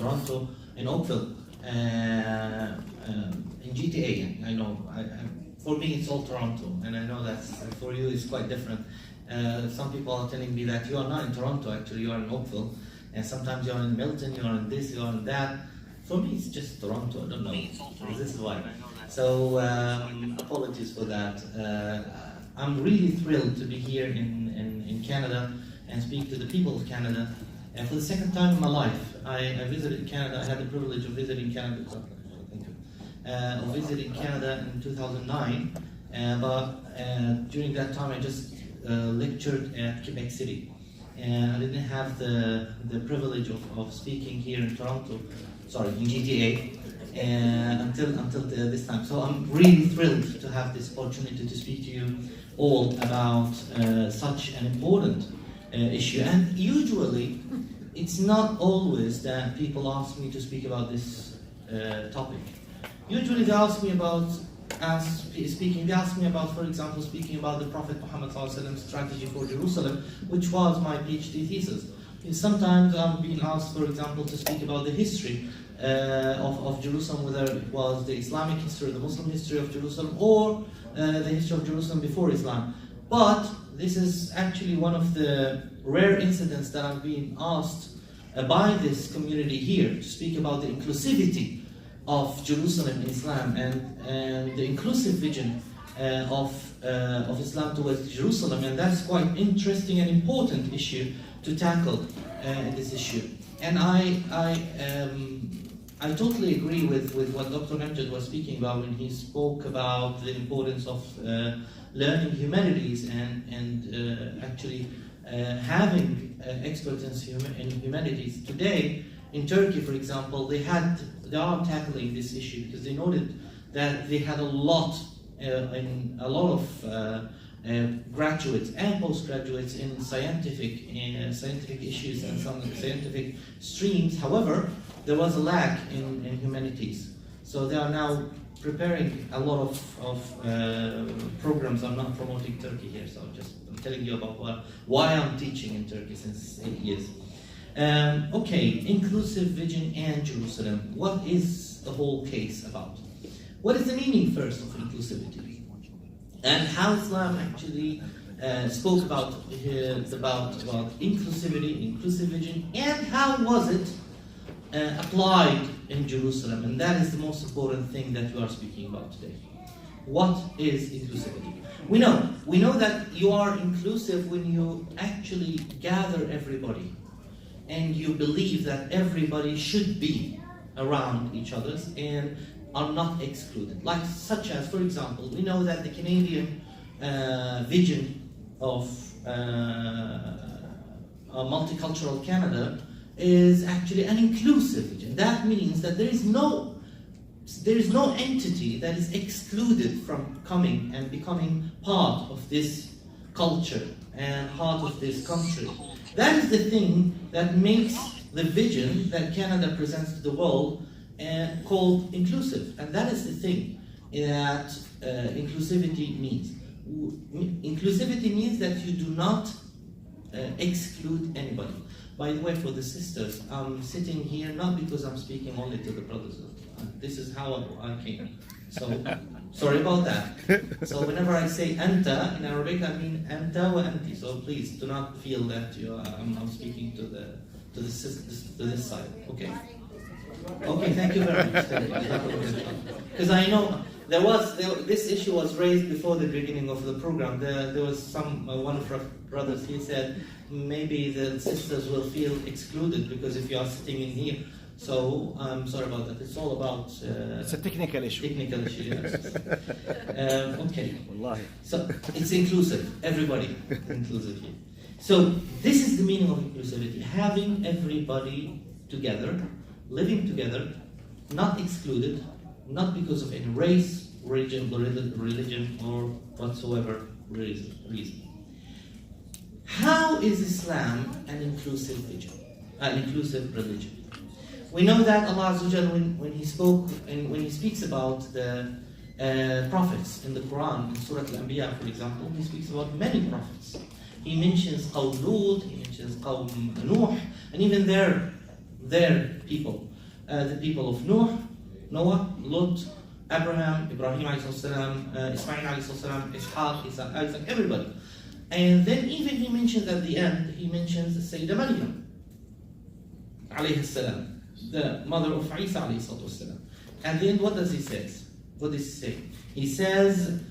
Toronto, in Oakville, in GTA. I know, for me it's all Toronto, and I know that for you it's quite different. Some people are telling me that you are not in Toronto, actually you are in Oakville, and sometimes you are in Milton, you are in this, you are in that. For me it's just Toronto, I don't know. This is why. So apologies for that. I'm really thrilled to be here in Canada and speak to the people of Canada. And for the second time in my life, I visited Canada. I had the privilege of visiting Canada. Thank you. Of visiting Canada in 2009, but during that time I just lectured at Quebec City, and I didn't have the privilege of speaking here in Toronto, sorry, in GTA, until this time. So I'm really thrilled to have this opportunity to speak to you all about such an important issue. And usually, it's not always that people ask me to speak about this topic. Usually they ask me about, for example, speaking about the Prophet Muhammad's strategy for Jerusalem, which was my PhD thesis. Sometimes I'm being asked, for example, to speak about the history of Jerusalem, whether it was the Islamic history, the Muslim history of Jerusalem, or the history of Jerusalem before Islam. But this is actually one of the rare incidents that I'm being asked by this community here to speak about the inclusivity of Jerusalem in Islam and the inclusive vision of Islam towards Jerusalem, and that's quite interesting and important issue to tackle in this issue. And I totally agree with what Dr. Amjad was speaking about when he spoke about the importance of learning humanities and actually having experts in humanities. Today, in Turkey, for example, they are tackling this issue because they noted that they had a lot of graduates and postgraduates in scientific issues and some scientific streams. However, there was a lack in humanities. So they are now preparing a lot of programs. I'm not promoting Turkey here, so I'm telling you about why I'm teaching in Turkey since 8 years. Okay, inclusive vision and Jerusalem. What is the whole case about? What is the meaning first of inclusivity? And how Islam actually spoke about inclusivity, inclusive vision, and how was it applied in Jerusalem? And that is the most important thing that we are speaking about today. What is inclusivity? We know that you are inclusive when you actually gather everybody and you believe that everybody should be around each other and are not excluded. Like such as, for example, we know that the Canadian vision of a multicultural Canada is actually an inclusive vision. That means that there is no entity that is excluded from coming and becoming part of this culture and part of this country. That is the thing that makes the vision that Canada presents to the world called inclusive. And that is the thing that inclusivity means. Inclusivity means that you do not exclude anybody. By the way, for the sisters, I'm sitting here not because I'm speaking only to the brothers. This is how I came. So, sorry about that. So whenever I say anta in Arabic, I mean anta wa anti. So please do not feel that I'm speaking to this side. Okay. Okay. Thank you very much. Because I know this issue was raised before the beginning of the program. There was one of our brothers. He said maybe the sisters will feel excluded because if you are sitting in here. So I'm sorry about that. It's all about. It's a technical issue. Technical issue. Yes. Okay. So it's inclusive. Everybody inclusive here. So this is the meaning of inclusivity: having everybody together, living together, not excluded, not because of any race, religion, or whatsoever reason. How is Islam an inclusive vision, an inclusive religion? We know that Allah Azza wa Jal, when He speaks about the prophets in the Quran, in Surah Al-Anbiya, for example, He speaks about many prophets. He mentions Qawm Lut, He mentions Qawm Nuh, and even their people. the people of Noah, Lot, Abraham, Ibrahim alayhi salam, Ismail alayhi salam, Ishaq, Isaac, everybody. And then even he mentions at the end, he mentions Sayyidah Maryam alayhi salam, the mother of Isa alayhi salam. And then what does he say? What does he say? He says,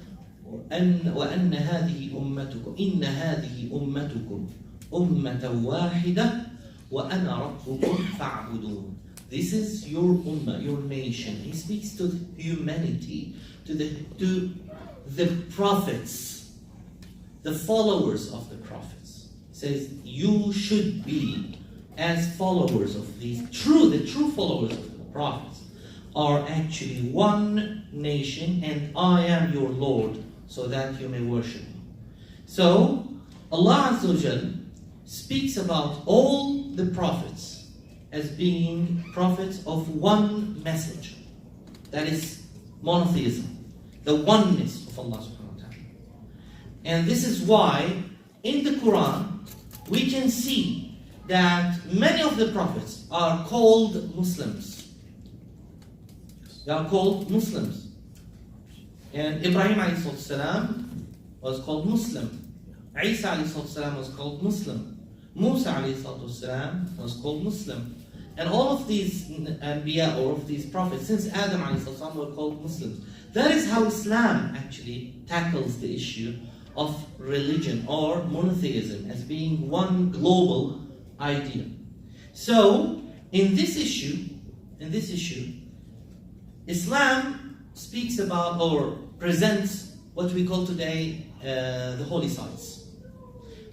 وَأَنَّ هَذِهِ أُمَّتُكُمْ إِنَّ هَذِهِ أُمَّتُكُمْ أُمَّةً وَاحِدَةً وَأَنَا رَبُّكُمْ فَاعْبُدُونَ. This is your ummah, your nation. He speaks to humanity, to the prophets, the followers of the prophets. He says, you should be as followers of the true followers of the prophets are actually one nation, and I am your Lord, so that you may worship me. So Allah Azza wa Jal speaks about all the prophets as being prophets of one message, that is monotheism, the oneness of Allah subhanahu wa ta'ala. And this is why in the Quran we can see that many of the prophets are called Muslims. They are called Muslims. And Ibrahim alayhi salam was called Muslim. Isa alayhi salam was called Muslim. Musa alayhi salam was called Muslim. And all of these Anbiya, or of these prophets, since Adam alayhi salam, were called Muslims. That is how Islam actually tackles the issue of religion or monotheism as being one global idea. So, in this issue, Islam speaks about or presents what we call today the holy sites.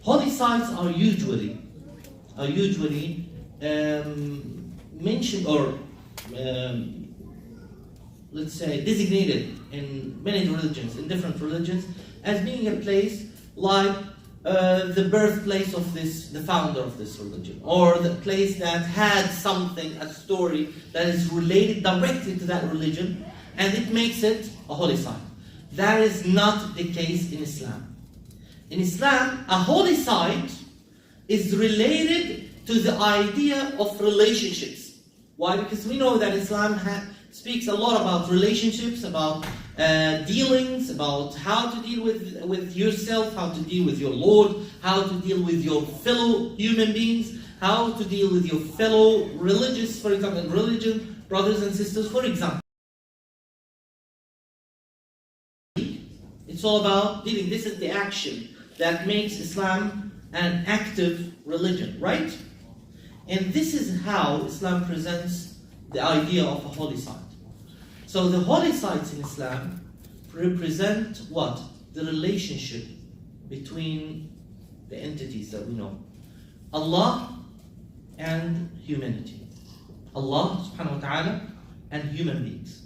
Holy sites are usually mentioned or let's say designated in many religions, in different religions, as being a place like the birthplace of the founder of this religion, or the place that had something, a story that is related directly to that religion, and it makes it a holy site. That is not the case in Islam. In Islam, a holy site is related to the idea of relationships. Why? Because we know that Islam speaks a lot about relationships, about dealings, about how to deal with yourself, how to deal with your Lord, how to deal with your fellow human beings, how to deal with your fellow religious, for example, religion, brothers and sisters, for example. It's all about dealing. This is the action that makes Islam an active religion, right? And this is how Islam presents the idea of a holy site. So the holy sites in Islam represent what? The relationship between the entities that we know. Allah and humanity. Allah subhanahu wa ta'ala and human beings.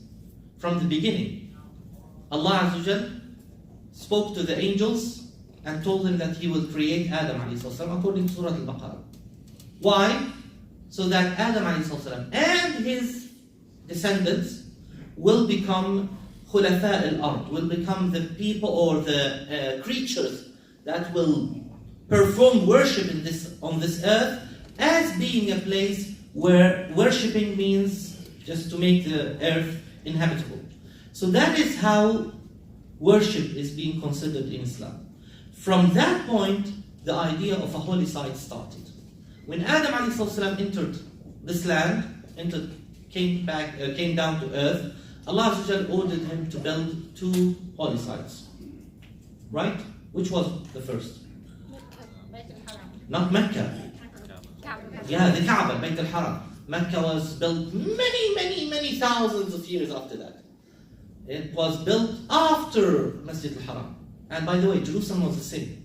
From the beginning, Allah Azza wa Jal spoke to the angels and told them that He will create Adam alayhi salam according to Surah Al-Baqarah. Why? So that Adam alayhi salam and his descendants will become khulafa al-ard, will become the people or the creatures that will perform worship on this earth, as being a place where worshipping means just to make the earth inhabitable. So that is how worship is being considered in Islam. From that point, the idea of a holy site started. When Adam alayhi salam entered this land, came down to earth, Allah Azza wa Jal ordered him to build 2 holy sites. Right? Which was the first? Not Mecca. Yeah, the Kaaba, Bayt al-Haram. Mecca was built many thousands of years after that. It was built after Masjid al-Haram. And by the way, Jerusalem was a city.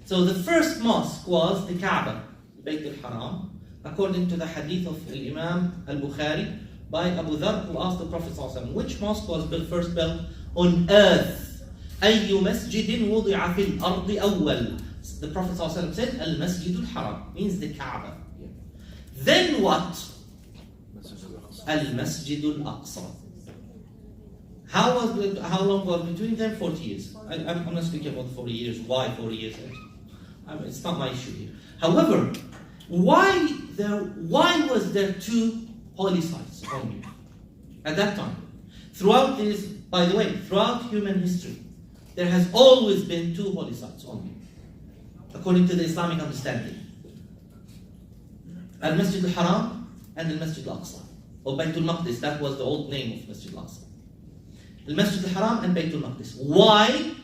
So the first mosque was the Kaaba, Bayt al-Haram, according to the hadith of Imam al-Bukhari by Abu Dhar, who asked the Prophet ﷺ, which mosque was first built on earth? أَيُّ مَسْجِدٍ وُضِعَ فِي الْأَرْضِ أَوَّلٍ. The Prophet ﷺ said, Al-Masjid al-Haram, means the Kaaba. Then what? Al-Masjid al-Aqsa. How long was between them? 40 years. I'm not speaking about 40 years. Why 40 years? It's not my issue here. However, why was there 2 holy sites only at that time. Throughout this, by the way, throughout human history, there has always been 2 holy sites only, according to the Islamic understanding. Al-Masjid al-Haram and al-Masjid al-Aqsa, or Bayt al-Maqdis. That was the old name of Masjid al-Aqsa. Al-Masjid al-Haram and Bayt al-Maqdis. Why?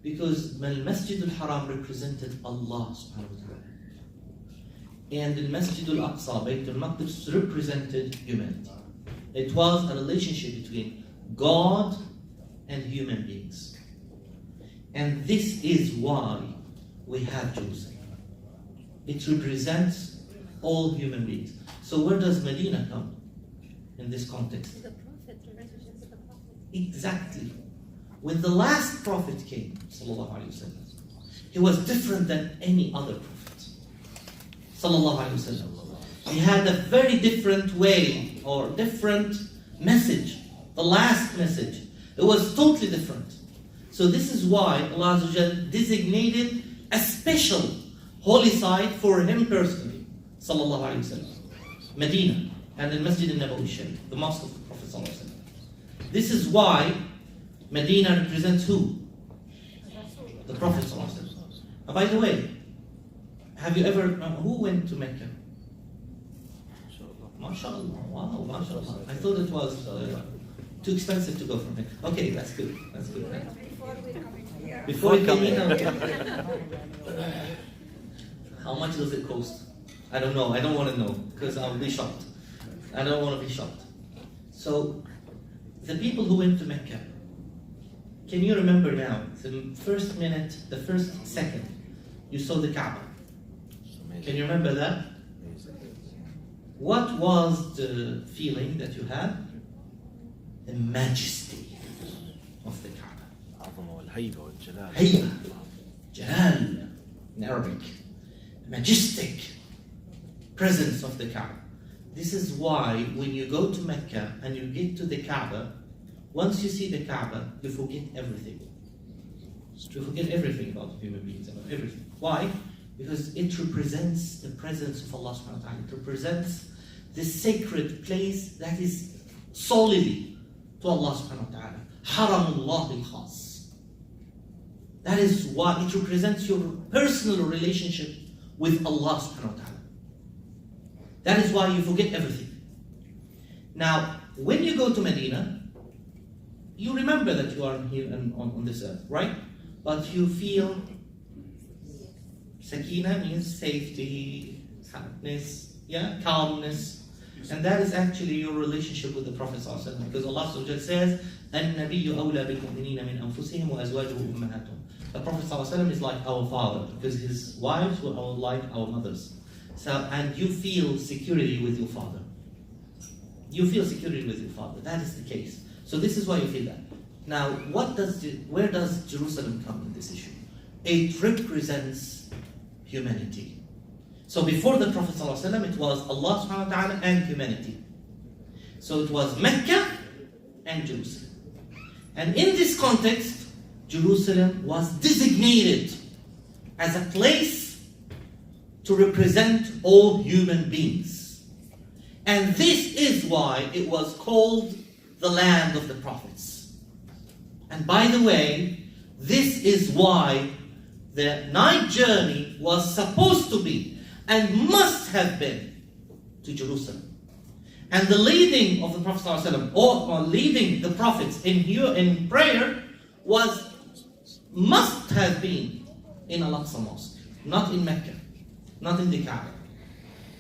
Because al-Masjid al-Haram represented Allah subhanahu wa ta'ala. And al-Masjid al-Aqsa, Bayt al-Maqdis, represented humanity. It was a relationship between God and human beings. And this is why we have Jerusalem. It represents all human beings. So where does Medina come in this context? The Prophet, the relationship with the Prophet. Exactly. When the last Prophet came, sallallahu alaihi wasallam, he was different than any other Prophet. Sallallahu alaihi wasallam. He had a very different way or different message. The last message. It was totally different. So this is why Allah Azza wa Jal designated a special holy site for him personally, sallallahu alaihi wasallam. Medina and the Masjid al-Nabawi Sharif, the mosque of the Prophet sallallahu alaihi wasallam. This is why Medina represents who? The Prophet sallallahu alaihi wasallam. By the way, have you ever, who went to Mecca? MashaAllah, wow, MashaAllah. I thought it was too expensive to go from Mecca. Okay, that's good, that's good. Before we come here. How much does it cost? I don't know. I don't want to know because I'll be shocked. I don't want to be shocked. So, the people who went to Mecca, can you remember now, the first minute, the first second, you saw the Kaaba? Can you remember that? What was the feeling that you had? The majesty of the Kaaba. Hayba, Jalal in Arabic. Majestic presence of the Kaaba. This is why when you go to Mecca and you get to the Kaaba, once you see the Kaaba, you forget everything. You forget everything about human beings, about everything. Why? Because it represents the presence of Allah subhanahu wa ta'ala. It represents the sacred place that is solely to Allah subhanahu wa ta'ala. Haramullah al-Khas. That is why it represents your personal relationship with Allah subhanahu wa ta'ala. That is why you forget everything. Now, when you go to Medina, you remember that you are here on this earth, right? But you feel sakina means safety, happiness, calmness. And that is actually your relationship with the Prophet ﷺ, because Allah subhanahu says, النبي أولى بالمؤمنين من أنفسهم وأزواجه أمهاتهم. The Prophet ﷺ is like our father, because his wives were like our mothers. So, and you feel security with your father. You feel security with your father. That is the case. So this is why you feel that. Now, where does Jerusalem come in this issue? It represents humanity. So before the Prophet ﷺ, it was Allah subhanahu wa ta'ala and humanity. So it was Mecca and Jerusalem. And in this context, Jerusalem was designated as a place to represent all human beings. And this is why it was called the land of the prophets. And by the way, this is why the night journey was supposed to be and must have been to Jerusalem. And the leading of the Prophet ﷺ, or leading the prophets in prayer, must have been in Al-Aqsa Mosque, not in Mecca, not in the Kaaba.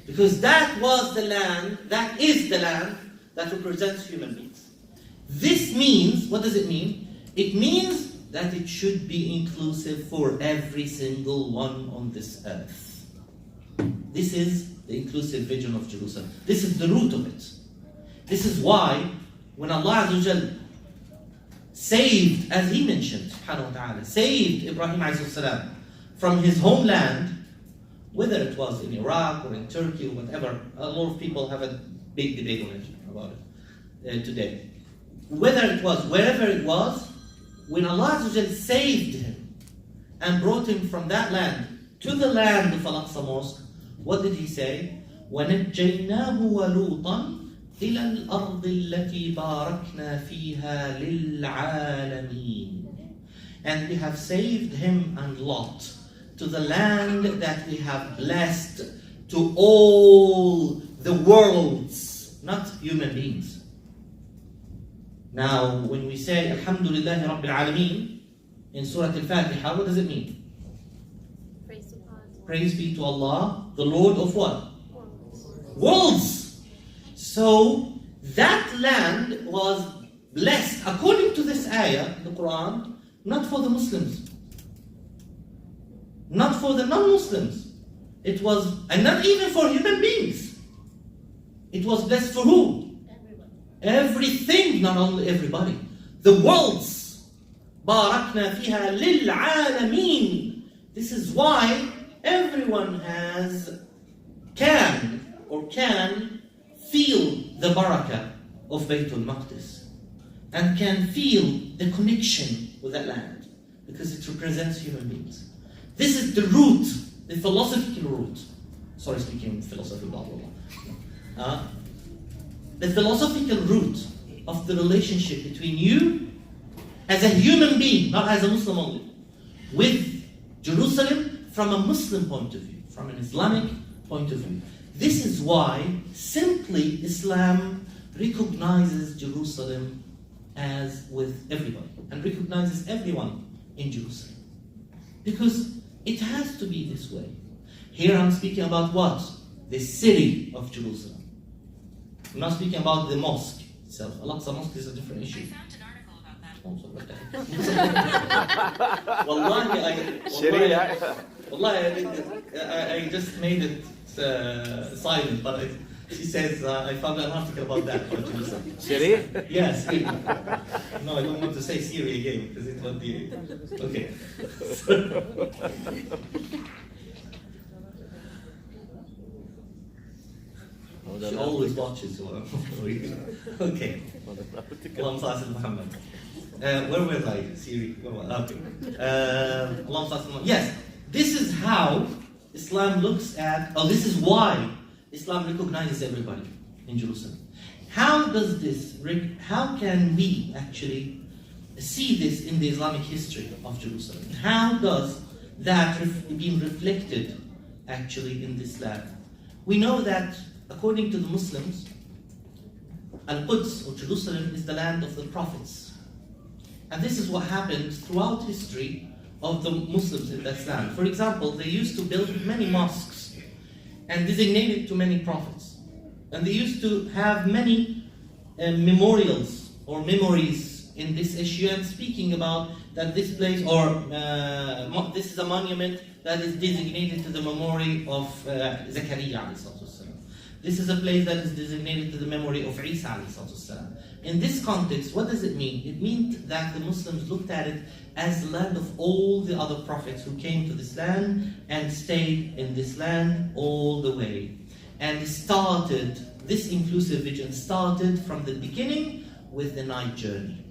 Because that was the land, that is the land that represents human beings. This means, what does it mean? It means that it should be inclusive for every single one on this earth. This is the inclusive vision of Jerusalem. This is the root of it. This is why when Allah Azza wa Jal saved, as He mentioned, subhanahu wa ta'ala, saved Ibrahim alayhi salam from his homeland, whether it was in Iraq or in Turkey or whatever, a lot of people have a big debate on it, about it today. Whether it was, wherever it was, when Allah Azza wa Jal saved him and brought him from that land to the land of Al-Aqsa Mosque, what did He say? وَنَجَّيْنَاهُ وَلُوطًا إلى الأرض التي باركنا فيها للعالمين. And we have saved him and Lot to the land that we have blessed to all the worlds, not human beings. Now, when we say Alhamdulillah Rabbil Alameen in Surah Al-Fatiha, what does it mean? Praise to God. Praise be to Allah, the Lord of what? Worlds. So, that land was blessed, according to this ayah, the Quran, not for the Muslims, not for the non-Muslims. It was, and not even for human beings. It was blessed for who? Everything, not only everybody. The worlds. باركنا فيها للعالمين. This is why everyone can feel the barakah of Baytul Maqdis and can feel the connection with that land because it represents human beings. This is the root, the philosophical root. Sorry, speaking philosophy, blah blah blah. The philosophical root of the relationship between you as a human being, not as a Muslim only, with Jerusalem from a Muslim point of view, from an Islamic point of view. This is why simply Islam recognizes Jerusalem as with everybody and recognizes everyone in Jerusalem. Because it has to be this way. Here I'm speaking about what? The city of Jerusalem. I'm not speaking about the mosque itself. Al-Aqsa Mosque is a different issue. I found an article about that. Wallahi, I just made it silent, but she says, I found an article about that. Siri? Yes, Siri. No, I don't want to say Siri again, because it would be... Okay. She always watches. Okay. Where was I? Siri. Okay. Yes, this is how Islam looks at, this is why Islam recognizes everybody in Jerusalem. How can we actually see this in the Islamic history of Jerusalem? How does that be reflected actually in this land? We know that according to the Muslims, Al-Quds or Jerusalem is the land of the prophets. And this is what happened throughout history of the Muslims in that land. For example, they used to build many mosques and designated to many prophets. And they used to have many memorials or memories in this issue and speaking about that this place or this is a monument that is designated to the memory of Zakaria alayhi salatu wasalam. This is a place that is designated to the memory of Isa alayhi salatu wasalam. In this context, what does it mean? It means that the Muslims looked at it as the land of all the other prophets who came to this land and stayed in this land all the way. And this inclusive vision started from the beginning with the night journey.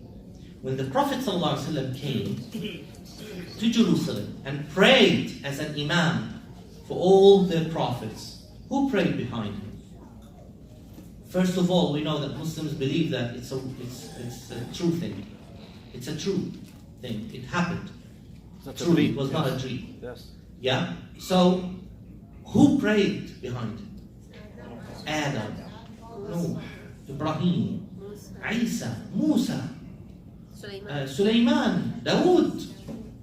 When the Prophet ﷺ came to Jerusalem and prayed as an imam for all the prophets, who prayed behind him? First of all, we know that Muslims believe that it's a true thing. It's a true thing. It happened. Truly, it was not a dream. Yes. Yeah? So, who prayed behind him? Adam, Nuh, Ibrahim, Isa, Musa, Sulaiman, Dawood,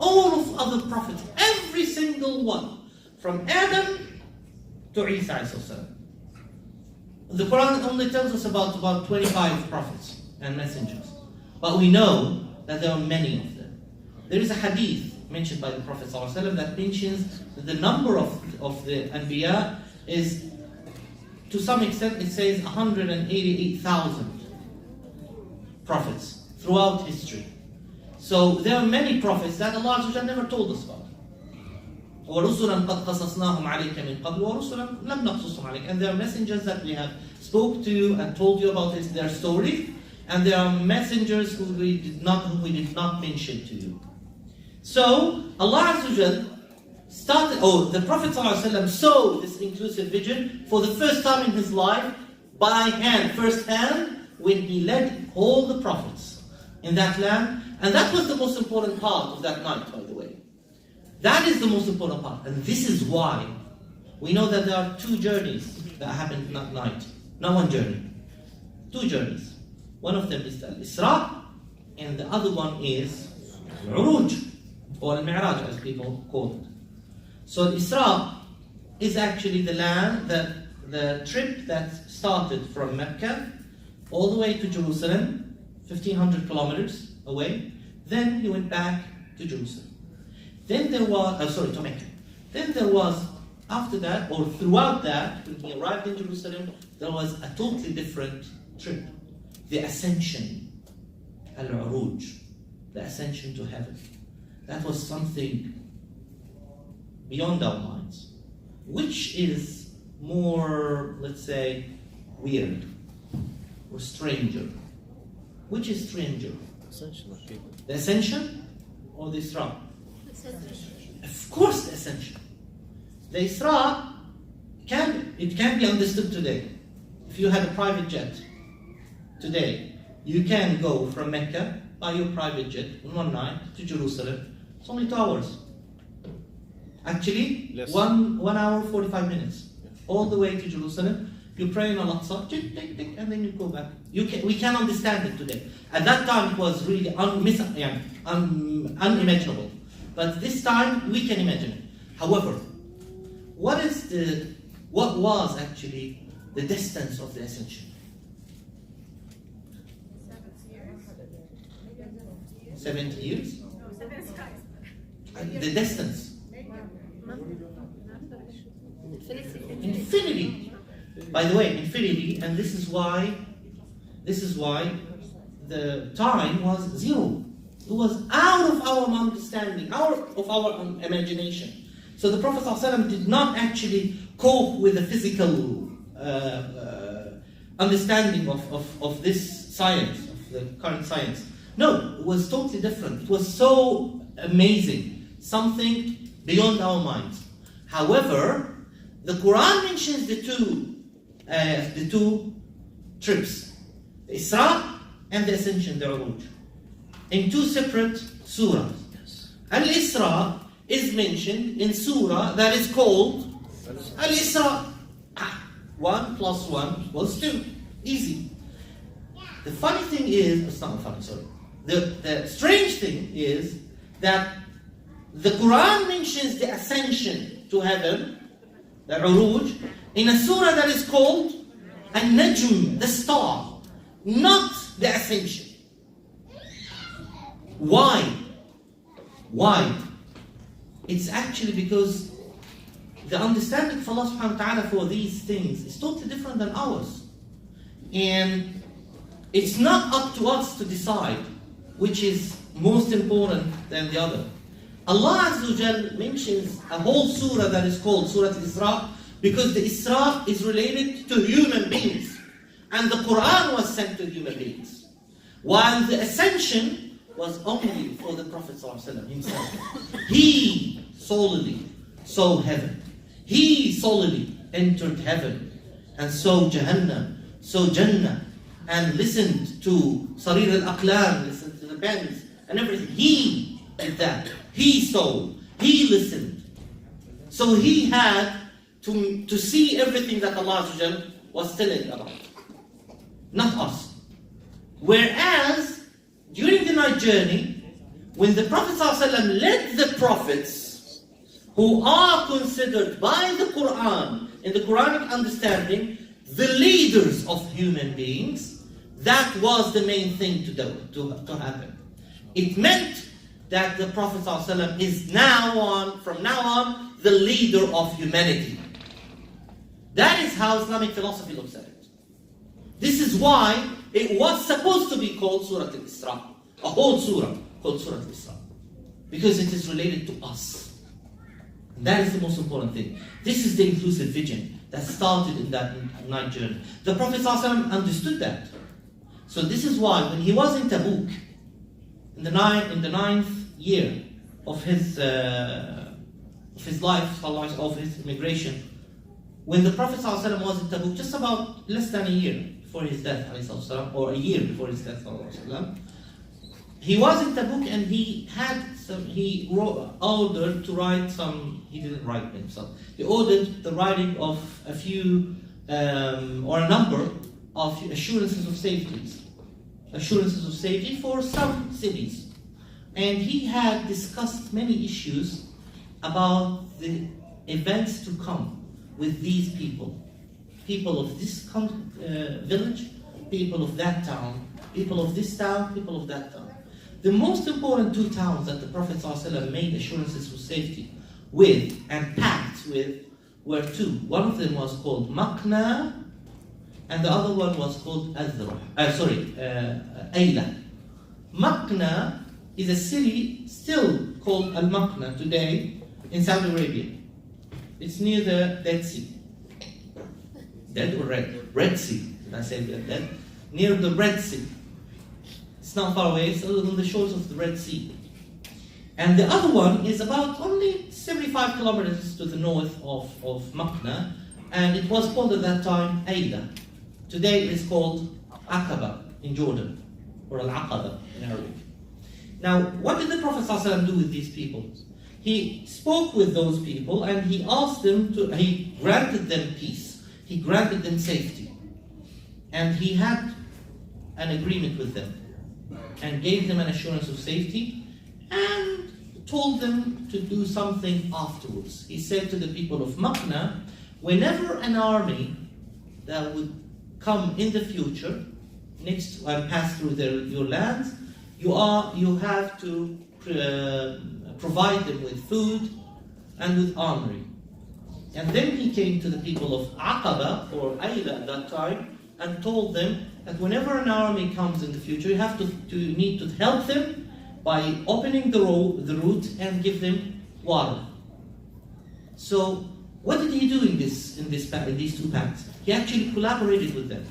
all of other prophets, every single one, from Adam to Isa alayhi. The Quran only tells us about 25 prophets and messengers. But we know that there are many of them. There is a hadith mentioned by the Prophet ﷺ that mentions that the number of the Anbiya is, to some extent, it says 188,000 prophets throughout history. So there are many prophets that Allah never told us about. وَرُسُلًا قَدْ قَصَصْنَاهُمْ عَلَيْكَ مِنْ قَبْلُ وَرُسُلًا لَمْ نَقْصُصْهُمْ عَلَيْكَ. And there are messengers that we have spoke to you and told you about their story, and there are messengers who we did not mention to you. So Allah the Prophet ﷺ saw this inclusive vision for the first time in his life by hand, first hand, when he led all the prophets in that land. And that was the most important part of that night, by the way. That is the most important part. And this is why we know that there are two journeys that happened that night. Not one journey. Two journeys. One of them is the Isra, and the other one is Uruj, or Al-Mi'raj as people call it. So Isra is actually the trip that started from Mecca all the way to Jerusalem, 1,500 kilometers away. Then he went back to Jerusalem. Then there was, to Mecca. Then there was, after that, or throughout that, when he arrived in Jerusalem, there was a totally different trip. The ascension, Al-Uruj, the ascension to heaven. That was something beyond our minds, which is more, let's say, weird or stranger. Which is stranger? The ascension or the Isra? Of course, the ascension. The Isra can be understood today. If you had a private jet today, you can go from Mecca by your private jet in one night to Jerusalem. It's only 2 hours. Actually, Less. 1 hour 45 minutes, all the way to Jerusalem. You pray in Al-Aqsa, and then you go back. We can understand it today. At that time, it was really unimaginable. But this time, we can imagine it. However, what was actually the distance of the ascension? 70 years? The distance? Infinity. By the way, infinity, and this is why the time was zero. It was out of our understanding, out of our imagination. So the Prophet ﷺ did not actually cope with the physical understanding of this science, of the current science. No, it was totally different. It was so amazing, something beyond our minds. However, the Quran mentions the two trips, the Isra and the Ascension, the Uruj, in two separate surahs. Al-Isra is mentioned in surah that is called Al-Isra. 1 + 1 = 2. Easy. The funny thing is, it's not funny, sorry. The strange thing is that the Quran mentions the ascension to heaven, the Uruj, in a surah that is called An-Najm, the star, not the ascension. Why? It's actually because the understanding of Allah subhanahu wa ta'ala for these things is totally different than ours. And it's not up to us to decide which is most important than the other. Allah Azza wa Jal mentions a whole surah that is called Surah Al-Isra because the Isra is related to human beings. And the Quran was sent to human beings. While the ascension was only for the Prophet ﷺ himself. He solely saw heaven. He solely entered heaven and saw Jahannam, saw Jannah, and listened to Sarir al-Aqlam, listened to the pens and everything. He did that. He saw. He listened. So he had to see everything that Allah was telling about. Not us. Whereas, during the night journey, when the Prophet ﷺ led the prophets, who are considered by the Quran, in the Quranic understanding, the leaders of human beings, that was the main thing to happen. It meant that the Prophet ﷺ is from now on, the leader of humanity. That is how Islamic philosophy looks at it. This is why it was supposed to be called Surah Al-Isra, a whole surah called Surah Al-Isra, because it is related to us. And that is the most important thing. This is the inclusive vision that started in that night journey. The Prophet ﷺ understood that. So this is why when he was in Tabuk, in the ninth year of his life, of his immigration, when the Prophet ﷺ was in Tabuk, just about less than a year before his death, ﷺ, or a year before his death, ﷺ, he was in Tabuk and he ordered to write some, he didn't write himself, he ordered the writing of a few, or a number of assurances of safety for some cities. And he had discussed many issues about the events to come with these people of this village, people of that town, people of this town, people of that town. The most important two towns that the Prophet ﷺ made assurances of safety with and pacts with were two. One of them was called Maqna, and the other one was called Ayla. Maqna is a city still called Al-Maqna today in Saudi Arabia. It's near the Dead Sea. Dead or red? Red Sea. Did I say dead? Near the Red Sea. It's not far away, it's on the shores of the Red Sea. And the other one is about only 75 kilometers to the north of Maqna, and it was called at that time Ayla. Today it is called Aqaba in Jordan, or Al-Aqaba in Arabic. Now, what did the Prophet ﷺ do with these people? He spoke with those people and he asked them he granted them peace, he granted them safety, and he had an agreement with them and gave them an assurance of safety and told them to do something afterwards. He said to the people of Maqna, whenever an army that would come in the future next and pass through your lands, you have to provide them with food and with armory. And then he came to the people of Aqaba or Ayla at that time and told them that whenever an army comes in the future, you need to help them by opening the route and give them water. So what did he do in these two pacts? He actually collaborated with them,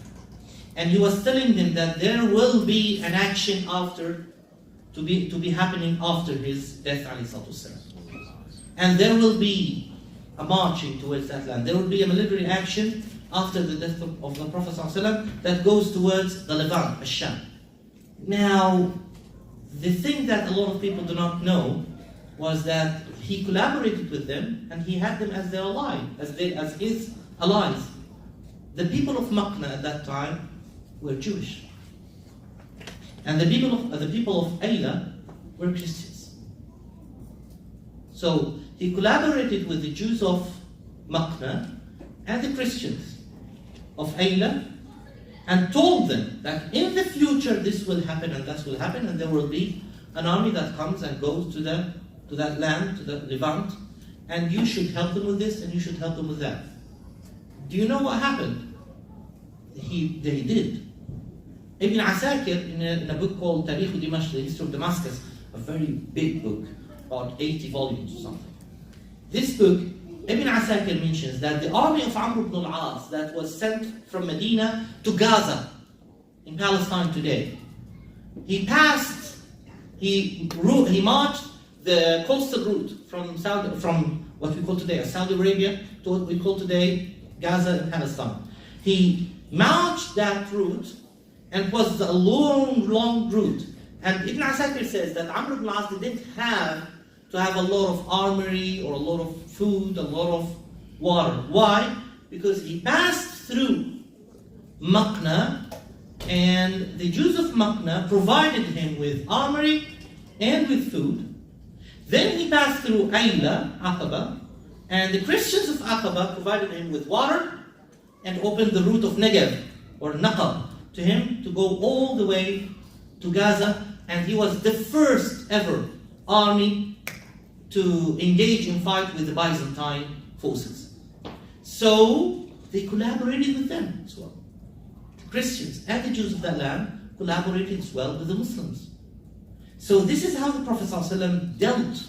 and he was telling them that there will be an action to be happening after his death, and there will be a marching towards that land. There will be a military action after the death of the Prophet ﷺ that goes towards the Levant, Ash-Sham. Now, the thing that a lot of people do not know was that he collaborated with them and he had them as their ally, as his allies. The people of Maqna at that time were Jewish, and the people of Ayla were Christians. So he collaborated with the Jews of Maqna and the Christians of Ayla and told them that in the future this will happen and that will happen, and there will be an army that comes and goes to that land, to the Levant, and you should help them with this and you should help them with that. Do you know what happened? They did. Ibn Asakir, in a book called Tarikh Dimashq, the History of Damascus, a very big book, about 80 volumes or something. This book, Ibn Asakir mentions that the army of Amr ibn al-As that was sent from Medina to Gaza, in Palestine today, he marched the coastal route from what we call today Saudi Arabia to what we call today Gaza and Palestine. He marched that route, and it was a long route. And Ibn Asakir says that Amr ibn al-As didn't have to have a lot of armory or a lot of food, a lot of water. Why? Because he passed through Maqna, and the Jews of Maqna provided him with armory and with food. Then he passed through Ayla, Aqaba, and the Christians of Aqaba provided him with water and opened the route of Negev or Naqab to him to go all the way to Gaza, and he was the first ever army to engage in fight with the Byzantine forces. So they collaborated with them as well. The Christians and the Jews of that land collaborated as well with the Muslims. So this is how the Prophet ﷺ dealt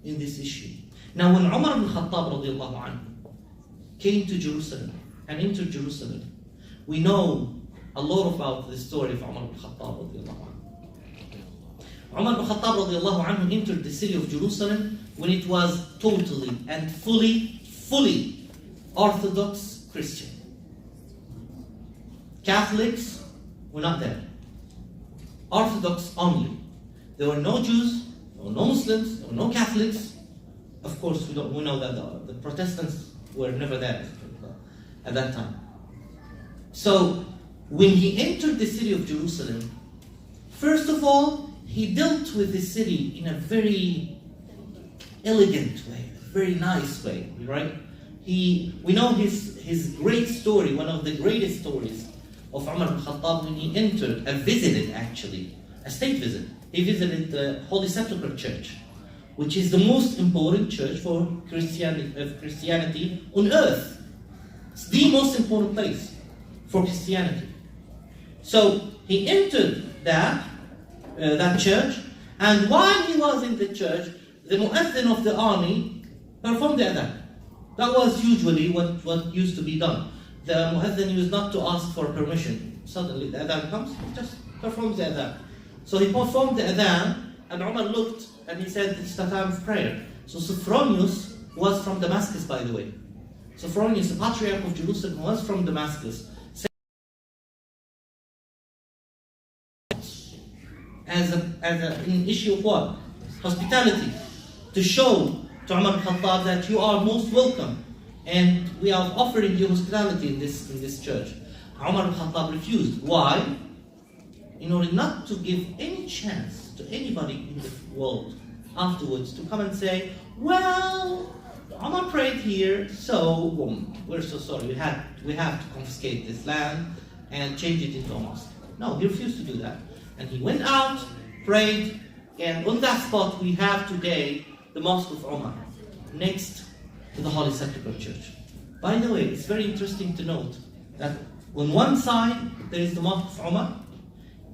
in this issue. Now when Umar ibn Khattab radiallahu anhu came to Jerusalem and entered Jerusalem, we know a lot about the story of Umar ibn Khattab radiallahu anhu. Umar ibn Khattab radiallahu anhu entered the city of Jerusalem when it was totally and fully Orthodox Christian. Catholics were not there. Orthodox only. There were no Jews, there were no Muslims, there were no Catholics. Of course, we know that the Protestants were never there at that time. So, when he entered the city of Jerusalem, first of all, he dealt with the city in a very elegant way, a very nice way, right? We know his great story, one of the greatest stories of Umar ibn Khattab when he entered, visited actually, a state visit. He visited the Holy Sepulchre Church, which is the most important church for Christianity on earth. It's the most important place for Christianity. So he entered that church, and while he was in the church, the muezzin of the army performed the adhan. That was usually what used to be done. The muezzin used not to ask for permission. Suddenly the adhan comes, he just performs the adhan. So he performed the adhan, and Umar looked and he said, it's the time of prayer. So Sophronius was from Damascus, by the way. Sophronius, the patriarch of Jerusalem, was from Damascus. As an issue of what? Hospitality. To show to Umar al-Khattab that you are most welcome, and we are offering you hospitality in this church. Umar al-Khattab refused. Why? In order not to give any chance to anybody in the world afterwards to come and say, well, Umar prayed here, so we're so sorry, we have to confiscate this land and change it into a mosque. No, he refused to do that. And he went out, prayed, and on that spot we have today the Mosque of Umar, next to the Holy Sepulchre Church. By the way, it's very interesting to note that on one side there is the Mosque of Umar,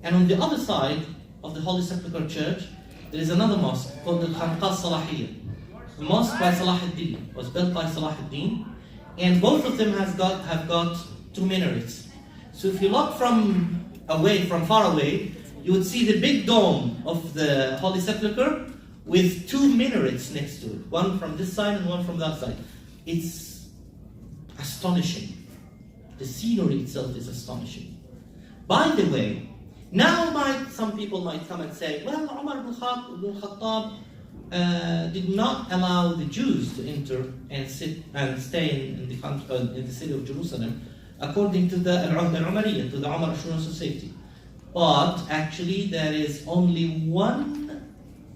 and on the other side of the Holy Sepulchre Church there is another mosque called the Khanqa Salahiyya. The mosque by Salah ad-Din was built by Salah ad-Din, and both of them have got two minarets. So if you look from far away, you would see the big dome of the Holy Sepulchre with two minarets next to it, one from this side and one from that side. It's astonishing. The scenery itself is astonishing. By the way, now some people might come and say, well, Umar ibn Khattab did not allow the Jews to enter and sit and stay in the city of Jerusalem according to the Umariyya, to the Umar Assurance Society. But actually there is only one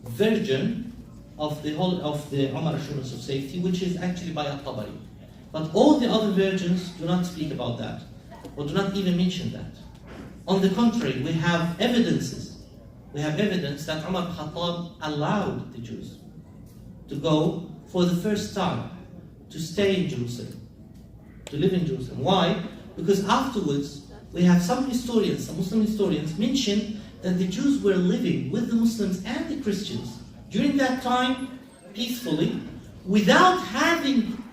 version of the Umar Assurance of Safety, which is actually by At-Tabari. But all the other versions do not speak about that, or do not even mention that. On the contrary, we have evidence that Umar Khattab allowed the Jews to go for the first time to stay in Jerusalem, to live in Jerusalem. Why? Because afterwards, we have some Muslim historians mention that the Jews were living with the Muslims and the Christians during that time peacefully, without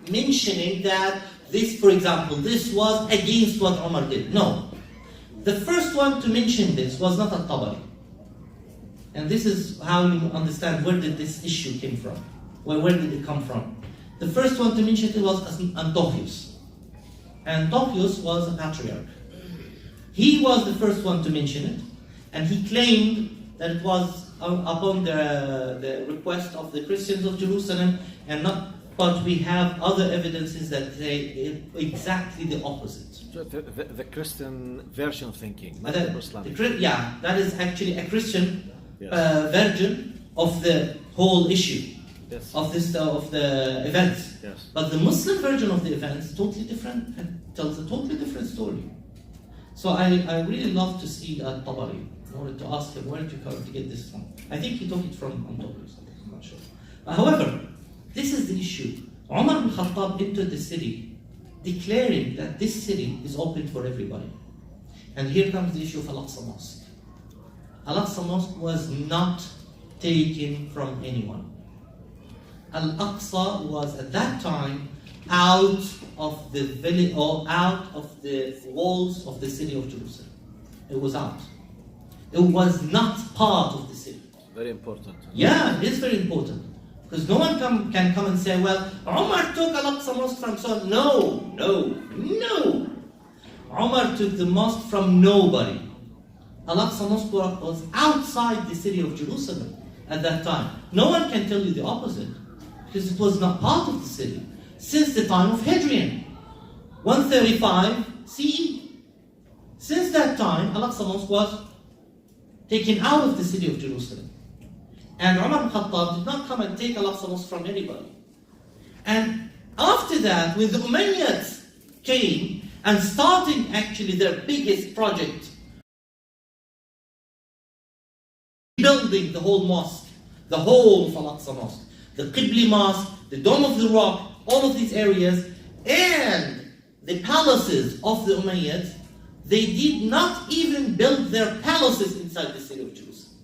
mentioning that this, for example, this was against what Umar did. No. The first one to mention this was not At-Tabari. And this is how you understand where did this issue came from. Where did it come from? The first one to mention it was Antiochus. Antiochus was a patriarch. He was the first one to mention it, and he claimed that it was upon the request of the Christians of Jerusalem, but we have other evidences that say exactly the opposite. So the Christian version of thinking, not the Islamic. That is actually a Christian version of the whole issue. Yes. Of the events. Yes. But the Muslim version of the events is totally different and tells a totally different story. So I really love to see At-Tabari in order to ask him, where did you get this from? I think he took it from Antiochus, I'm not sure. However, this is the issue. Umar ibn Khattab entered the city declaring that this city is open for everybody. And here comes the issue of Al-Aqsa Mosque. Al-Aqsa Mosque was not taken from anyone. Al-Aqsa was at that time out of the village or out of the walls of the city of Jerusalem. It was out. It was not part of the city. Very important. Yeah, it is very important. Because no one can come and say, well, Umar took Al-Aqsa Mosque from so. No. Umar took the mosque from nobody. Al-Aqsa Mosque was outside the city of Jerusalem at that time. No one can tell you the opposite, because it was not part of the city since the time of Hadrian, 135 CE. Since that time, Al-Aqsa Mosque was taken out of the city of Jerusalem. And Umar ibn Khattab did not come and take Al-Aqsa Mosque from anybody. And after that, when the Umayyads came and started actually their biggest project, building the whole mosque, the whole of Al-Aqsa Mosque, the Qibli Mosque, the Dome of the Rock, all of these areas, and the palaces of the Umayyads, they did not even build their palaces inside the city of Jerusalem.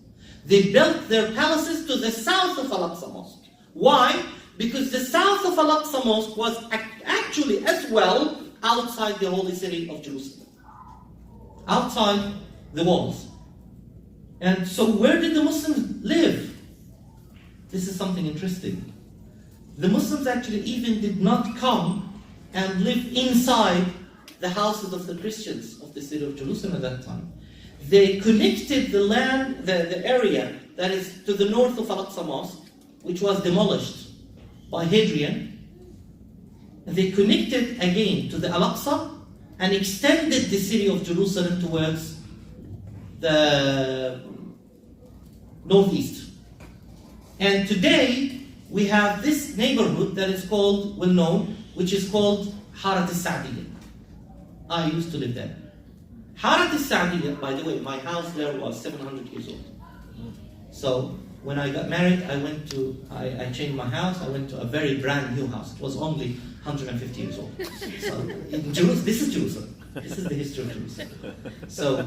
They built their palaces to the south of Al-Aqsa Mosque. Why? Because the south of Al-Aqsa Mosque was actually as well outside the holy city of Jerusalem. Outside the walls. And so where did the Muslims live? This is something interesting. The Muslims actually even did not come and live inside the houses of the Christians of the city of Jerusalem at that time. They connected the land, the area that is to the north of Al-Aqsa Mosque, which was demolished by Hadrian. They connected again to the Al-Aqsa and extended the city of Jerusalem towards the northeast. And today we have this neighborhood that is called, well known, which is called Harat al-Sa'diyya. I used to live there. Harat al-Sa'diyya, by the way, my house there was 700 years old. So when I got married, I changed my house. I went to a very brand new house. It was only 150 years old. So in Jerusalem, this is Jerusalem. This is the history of Jerusalem. So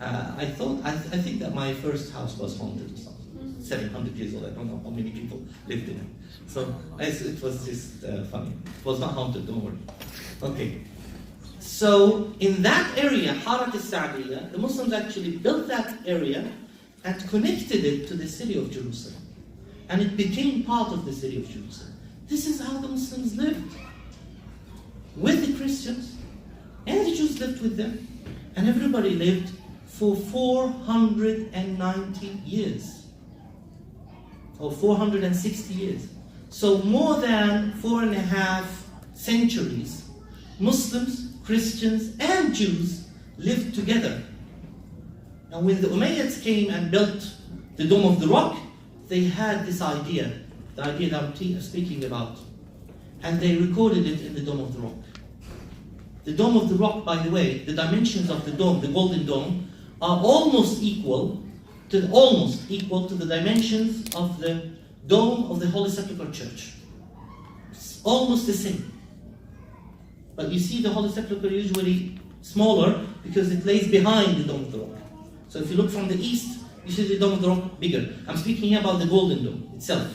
I think that my first house was haunted or something. 700 years old. I don't know how many people lived in it. So it was just funny. It was not haunted, don't worry. Okay. So in that area, Harat al-Sa'diyya, the Muslims actually built that area and connected it to the city of Jerusalem. And it became part of the city of Jerusalem. This is how the Muslims lived. With the Christians, and the Jews lived with them. And everybody lived for 490 years. Or 460 years. So more than 4.5 centuries, Muslims, Christians, and Jews lived together. And when the Umayyads came and built the Dome of the Rock, they had this idea, the idea that I'm speaking about, and they recorded it in the Dome of the Rock. The Dome of the Rock, by the way, the dimensions of the dome, the Golden Dome, are almost equal to the dimensions of the Dome of the Holy Sepulchre Church. It's almost the same. But you see the Holy Sepulchre usually smaller because it lays behind the Dome of the Rock. So if you look from the east, you see the Dome of the Rock bigger. I'm speaking here about the Golden Dome itself.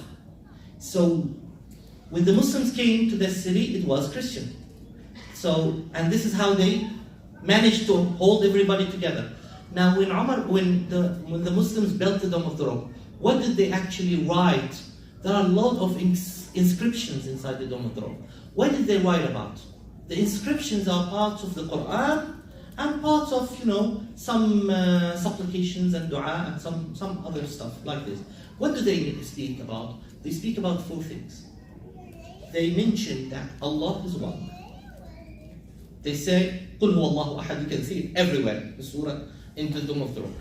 So when the Muslims came to this city, it was Christian. So, and this is how they managed to hold everybody together. Now when the Muslims built the Dome of the Rock, what did they actually write? There are a lot of inscriptions inside the Dome of the Rock. What did they write about? The inscriptions are parts of the Quran and parts of, some supplications and dua and some other stuff like this. What do they speak about? They speak about 4 things. They mention that Allah is one. They say, قُلْ هُوَ اللَّهُ أَحَدٌ. You can see it everywhere, the surah, into the Dome of the Rock.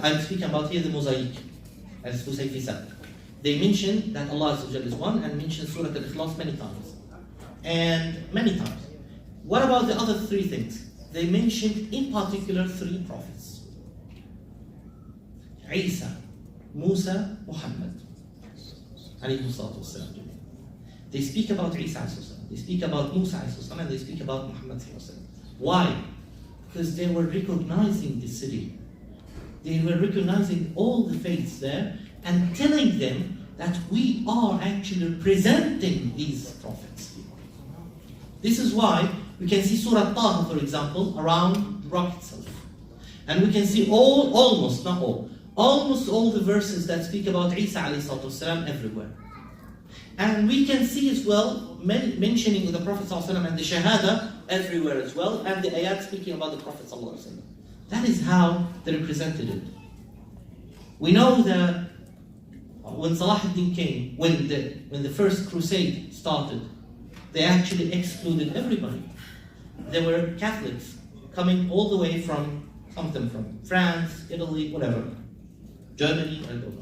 I'm speaking about here the mosaic, as Husayfi said. They mention that Allah is one and mention Surah Al-Ikhlas many times. And many times. What about the other 3 things? They mentioned in particular 3 prophets. Isa, Musa, Muhammad. They speak about Isa, they speak about Musa, and they speak about Muhammad. Why? Because they were recognizing the city. They were recognizing all the faiths there and telling them that we are actually presenting these prophets. This is why we can see Surah Taha, for example, around the rock itself. And we can see almost, not all, almost all the verses that speak about Isa alayhi salatu wasalam everywhere. And we can see as well mentioning the Prophet ﷺ and the Shahada everywhere as well, and the ayat speaking about the Prophet ﷺ. That is how they represented it. We know that when Salah ad-Din came, when the first crusade started, they actually excluded everybody. There were Catholics coming all the way from, some of them from France, Italy, whatever, Germany, I don't know.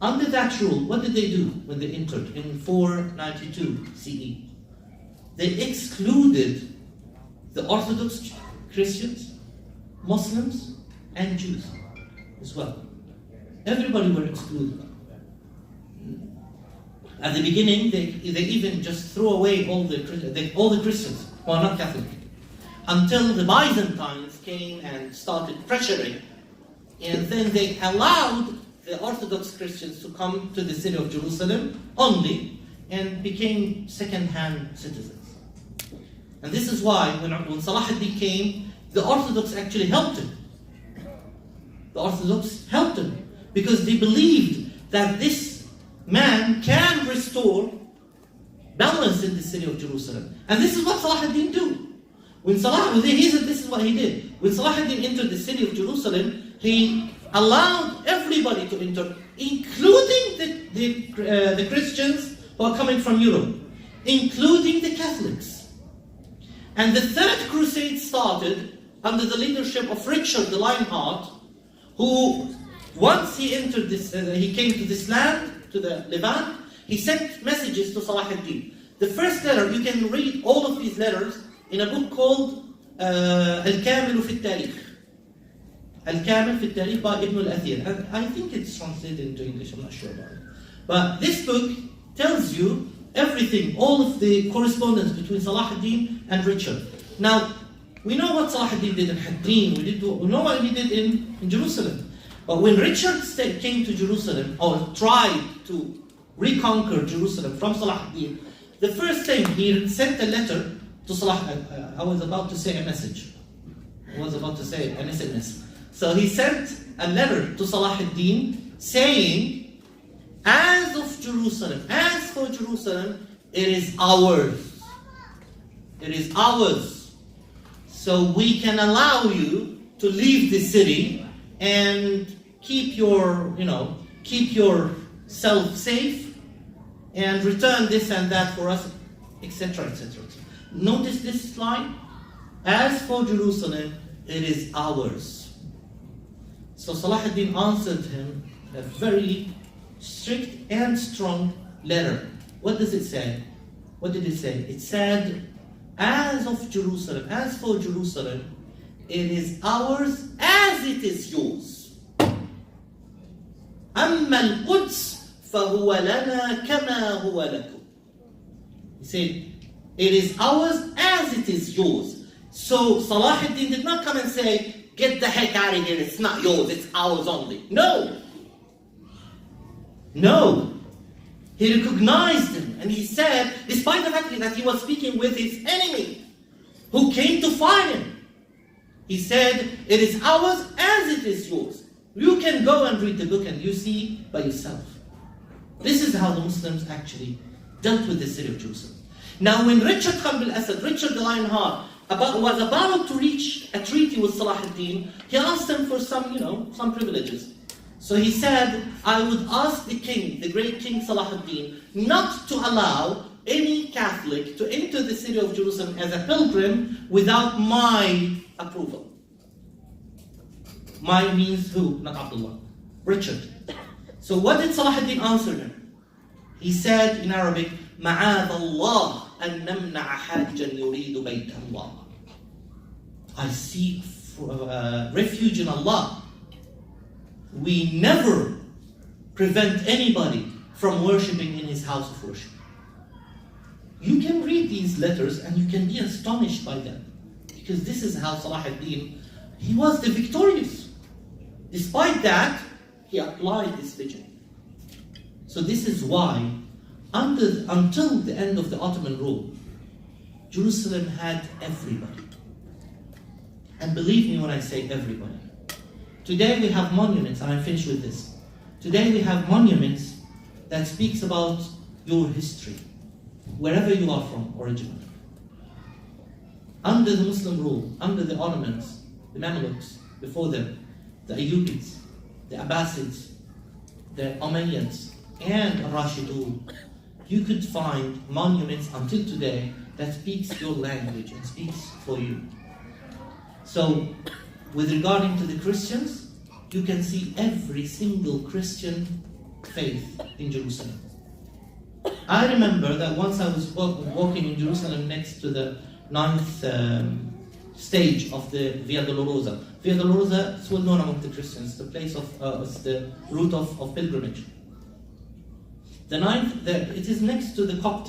Under that rule, what did they do when they entered in 492 CE? They excluded the Orthodox Christians, Muslims, and Jews as well. Everybody were excluded. At the beginning, they even just threw away all the Christians who are not Catholic, until the Byzantines came and started pressuring, and then they allowed the Orthodox Christians to come to the city of Jerusalem only and became second-hand citizens. And this is why when Salah ad-Din came, the Orthodox actually helped him. The Orthodox helped him because they believed that this man can restore balance in the city of Jerusalem. And this is what Salah ad-Din did. This is what he did. When Salah ad-Din entered the city of Jerusalem, he allowed everybody to enter, including the Christians who are coming from Europe, including the Catholics. And the third crusade started under the leadership of Richard the Lionheart, who, once he entered he came to this land, to the Levant, he sent messages to Salah ad-Din. The first letter, you can read all of these letters in a book called Al-Kamil fi al-Tarikh. Al-Kamil fi al-Tarikh by Ibn al-Athir. And I think it's translated into English, I'm not sure about it. But this book tells you everything, all of the correspondence between Salah ad-Din and Richard. Now, we know what Salah ad-Din did in Haddin, we know what he did in Jerusalem. But when Richard came to Jerusalem, or tried to reconquer Jerusalem from Salah ad-Din, the first thing, he sent a letter to Salah. I was about to say a message. I was about to say an SMS. So he sent a letter to Salah ad-Din saying, as for Jerusalem, it is ours. It is ours. So we can allow you to leave the city and keep yourself safe and return this and that for us, etc., etc. Notice this line. As for Jerusalem, it is ours. So Salah ad-Din answered him a very strict and strong letter. What does it say? What did it say? It said, as for Jerusalem, it is ours as it is yours. أما القدس فهو لنا كما هو لكم. He said, it is ours as it is yours. So Salah ad-Din did not come and say, get the heck out of here, it's not yours, it's ours only. No. He recognized him and he said, despite the fact that he was speaking with his enemy who came to fight him, he said, it is ours as it is yours. You can go and read the book and you see by yourself. This is how the Muslims actually dealt with the city of Jerusalem. Now when Richard the Lionheart, was about to reach a treaty with Salah ad-Din, he asked him for some privileges. So he said, I would ask the king, the great king Salah ad-Din, not to allow any Catholic to enter the city of Jerusalem as a pilgrim without my approval. My means who? Not Abdullah. Richard. So what did Salah ad-Din answer him? He said in Arabic, مَعَاذَ اللَّهِ أَن نَمْنَعَ حَاجًّا يُرِيدُ بَيْتَ اللَّهِ. I seek refuge in Allah. We never prevent anybody from worshipping in his house of worship. You can read these letters and you can be astonished by them. Because this is how Salah ad-Din, he was the victorious. Despite that, he applied this vision. So this is why, until the end of the Ottoman rule, Jerusalem had everybody. And believe me when I say everybody. Today we have monuments, and I'm finished with this. Today we have monuments that speaks about your history, wherever you are from originally. Under the Muslim rule, under the Ottomans, the Mamluks, before them, the Ayyubids, the Abbasids, the Umayyads, and Rashidun, you could find monuments until today that speaks your language and speaks for you. So, with regarding to the Christians, you can see every single Christian faith in Jerusalem. I remember that once I was walking in Jerusalem next to the 9th stage of the Via Dolorosa. Via Dolorosa is well known among the Christians, the place of, it's the route of pilgrimage. The 9th, it is next to the Copt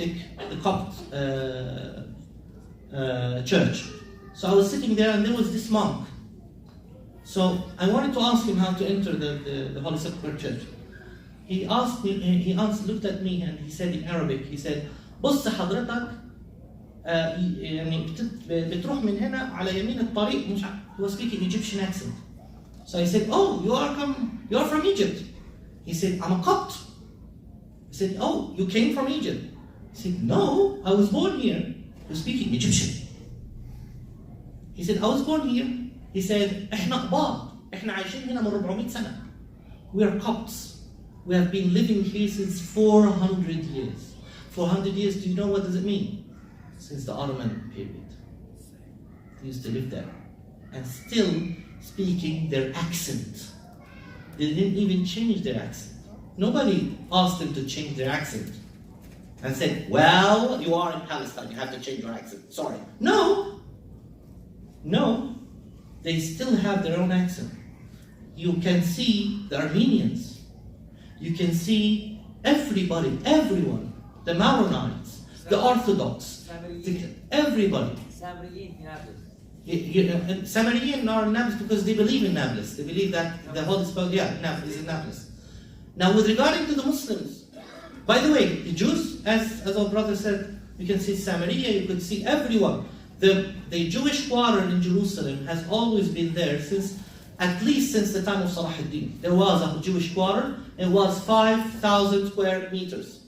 church. So I was sitting there and there was this monk. So I wanted to ask him how to enter the Holy Sepulchre Church. He asked me, looked at me and he said in Arabic, he said, بص حضرتك يعني بتروح من هنا على يمين الطريق مش he was speaking Egyptian accent. So I said, oh, you are from Egypt. He said, I'm a Copt. I said, oh, you came from Egypt. He said, no, I was born here. He was speaking Egyptian. He said, I was born here. He said, احنا قباط. احنا عايشين هنا من 400 سنة. We are Copts. We have been living here since 400 years. 400 years, do you know what does it mean? Since the Ottoman period. They used to live there. And still speaking their accent. They didn't even change their accent. Nobody asked them to change their accent. And said, well, you are in Palestine, you have to change your accent. Sorry. No. They still have their own accent. You can see the Armenians. You can see everybody, everyone. The Maronites, the Orthodox, everybody. Samarian are in Nablus because they believe in Nablus. They believe that the Holy Spirit, is in Nablus. Now, with regarding to the Muslims, by the way, the Jews, as our brother said, you can see Samaria, you could see everyone. The Jewish quarter in Jerusalem has always been there at least since the time of Salah ad-Din. There was a Jewish quarter. It was 5,000 square meters,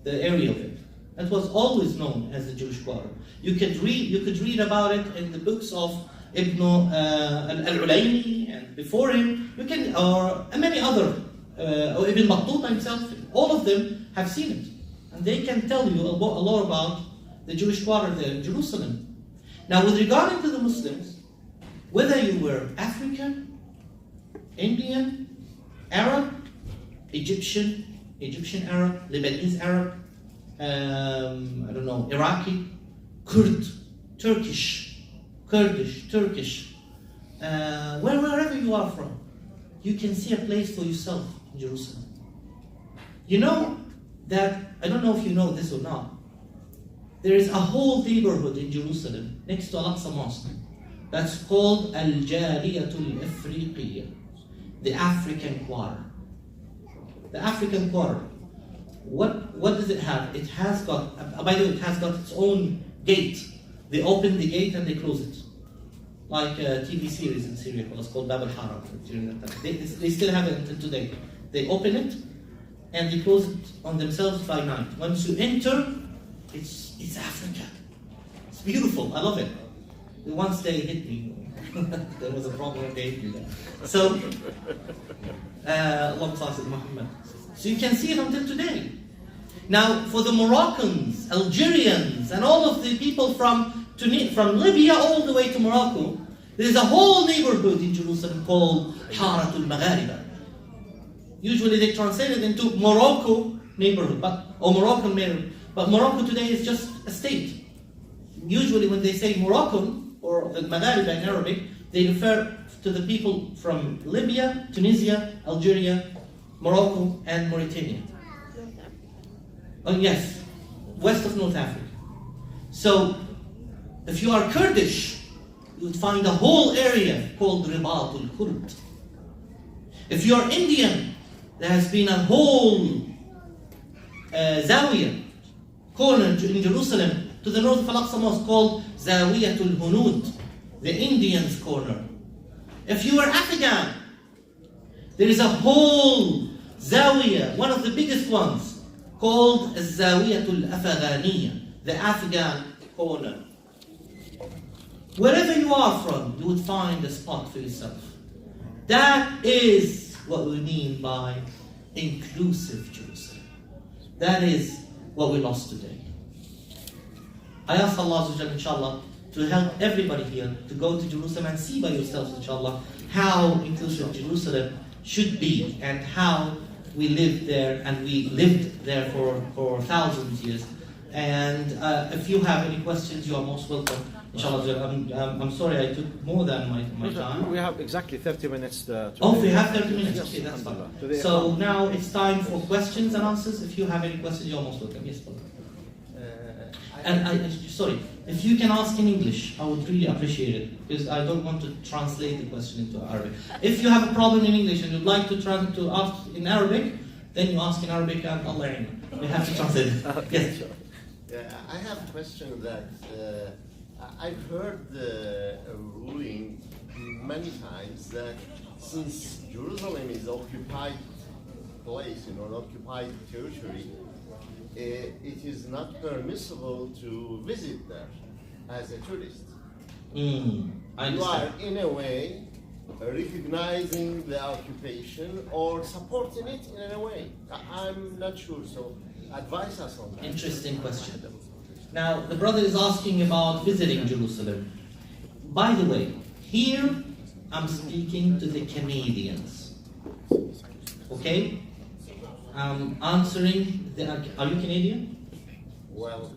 the area of it. It was always known as the Jewish quarter. You could read about it in the books of Ibn al-Ulayni and before him. Or many other, or Ibn Battuta himself. All of them have seen it, and they can tell you a lot about the Jewish quarter there in Jerusalem. Now, with regarding to the Muslims, whether you were African, Indian, Arab, Egyptian Arab, Lebanese Arab, Iraqi, Kurd, Turkish, Kurdish, Turkish, wherever you are from, you can see a place for yourself in Jerusalem. You know that, I don't know if you know this or not, there is a whole neighborhood in Jerusalem next to Al-Aqsa Mosque that's called Al-Jaliyatul Afriqiyya, the African Quarter. The African Quarter. What does it have? It has got, by the way, it has got its own gate. They open the gate and they close it. Like a TV series in Syria was called Bab al-Haram during that time. They still have it until today. They open it and they close it on themselves by night. Once you enter, it's Africa. It's beautiful. I love it. Once they hit me, there was a problem. They hit me there. So, so you can see it until today. Now, for the Moroccans, Algerians, and all of the people from Libya all the way to Morocco, there is a whole neighborhood in Jerusalem called Haratul Maghariba. Usually they translate it into Morocco neighborhood, or Moroccan neighborhood. But Morocco today is just a state. Usually when they say Moroccan, or the Maghariba in Arabic, they refer to the people from Libya, Tunisia, Algeria, Morocco, and Mauritania. Oh yes, west of North Africa. So, if you are Kurdish, you would find a whole area called Ribatul Kurd. If you are Indian, there has been a whole Zawiya corner in Jerusalem to the north of Al-Aqsa Mosque called Zawiyatul Hunud, the Indians' corner. If you are Afghan, There is a whole Zawiya, one of the biggest ones, called Zawiyatul Afghaniya, the Afghan corner. Wherever you are from, you would find a spot for yourself. That is what we mean by inclusive Jerusalem. That is what we lost today. I ask Allah inshallah to help everybody here to go to Jerusalem and see by yourselves inshallah how inclusive Jerusalem should be and how we lived there, and we lived there for thousands of years. And if you have any questions, you are most welcome. Inshallah, I'm sorry I took more than my time. We have exactly 30 minutes. We have 30 minutes. Yes, Okay, that's fine. Today, So now it's time for questions and answers. If you have any questions, you're most welcome. Yes, please. Sorry, if you can ask in English, I would really appreciate it, because I don't want to translate the question into Arabic. If you have a problem in English and you'd like to ask in Arabic, then you ask in Arabic and Allah we have to translate it. Yes. Yeah, I have a question that I've heard the ruling many times that since Jerusalem is occupied place, an occupied territory, it is not permissible to visit there as a tourist. I You understand. are, in a way, recognizing the occupation or supporting it in a way. I'm not sure, so advise us on that. Interesting question. Now, the brother is asking about visiting Jerusalem. By the way, here I'm speaking to the Canadians. Okay? I'm answering are you Canadian? Well,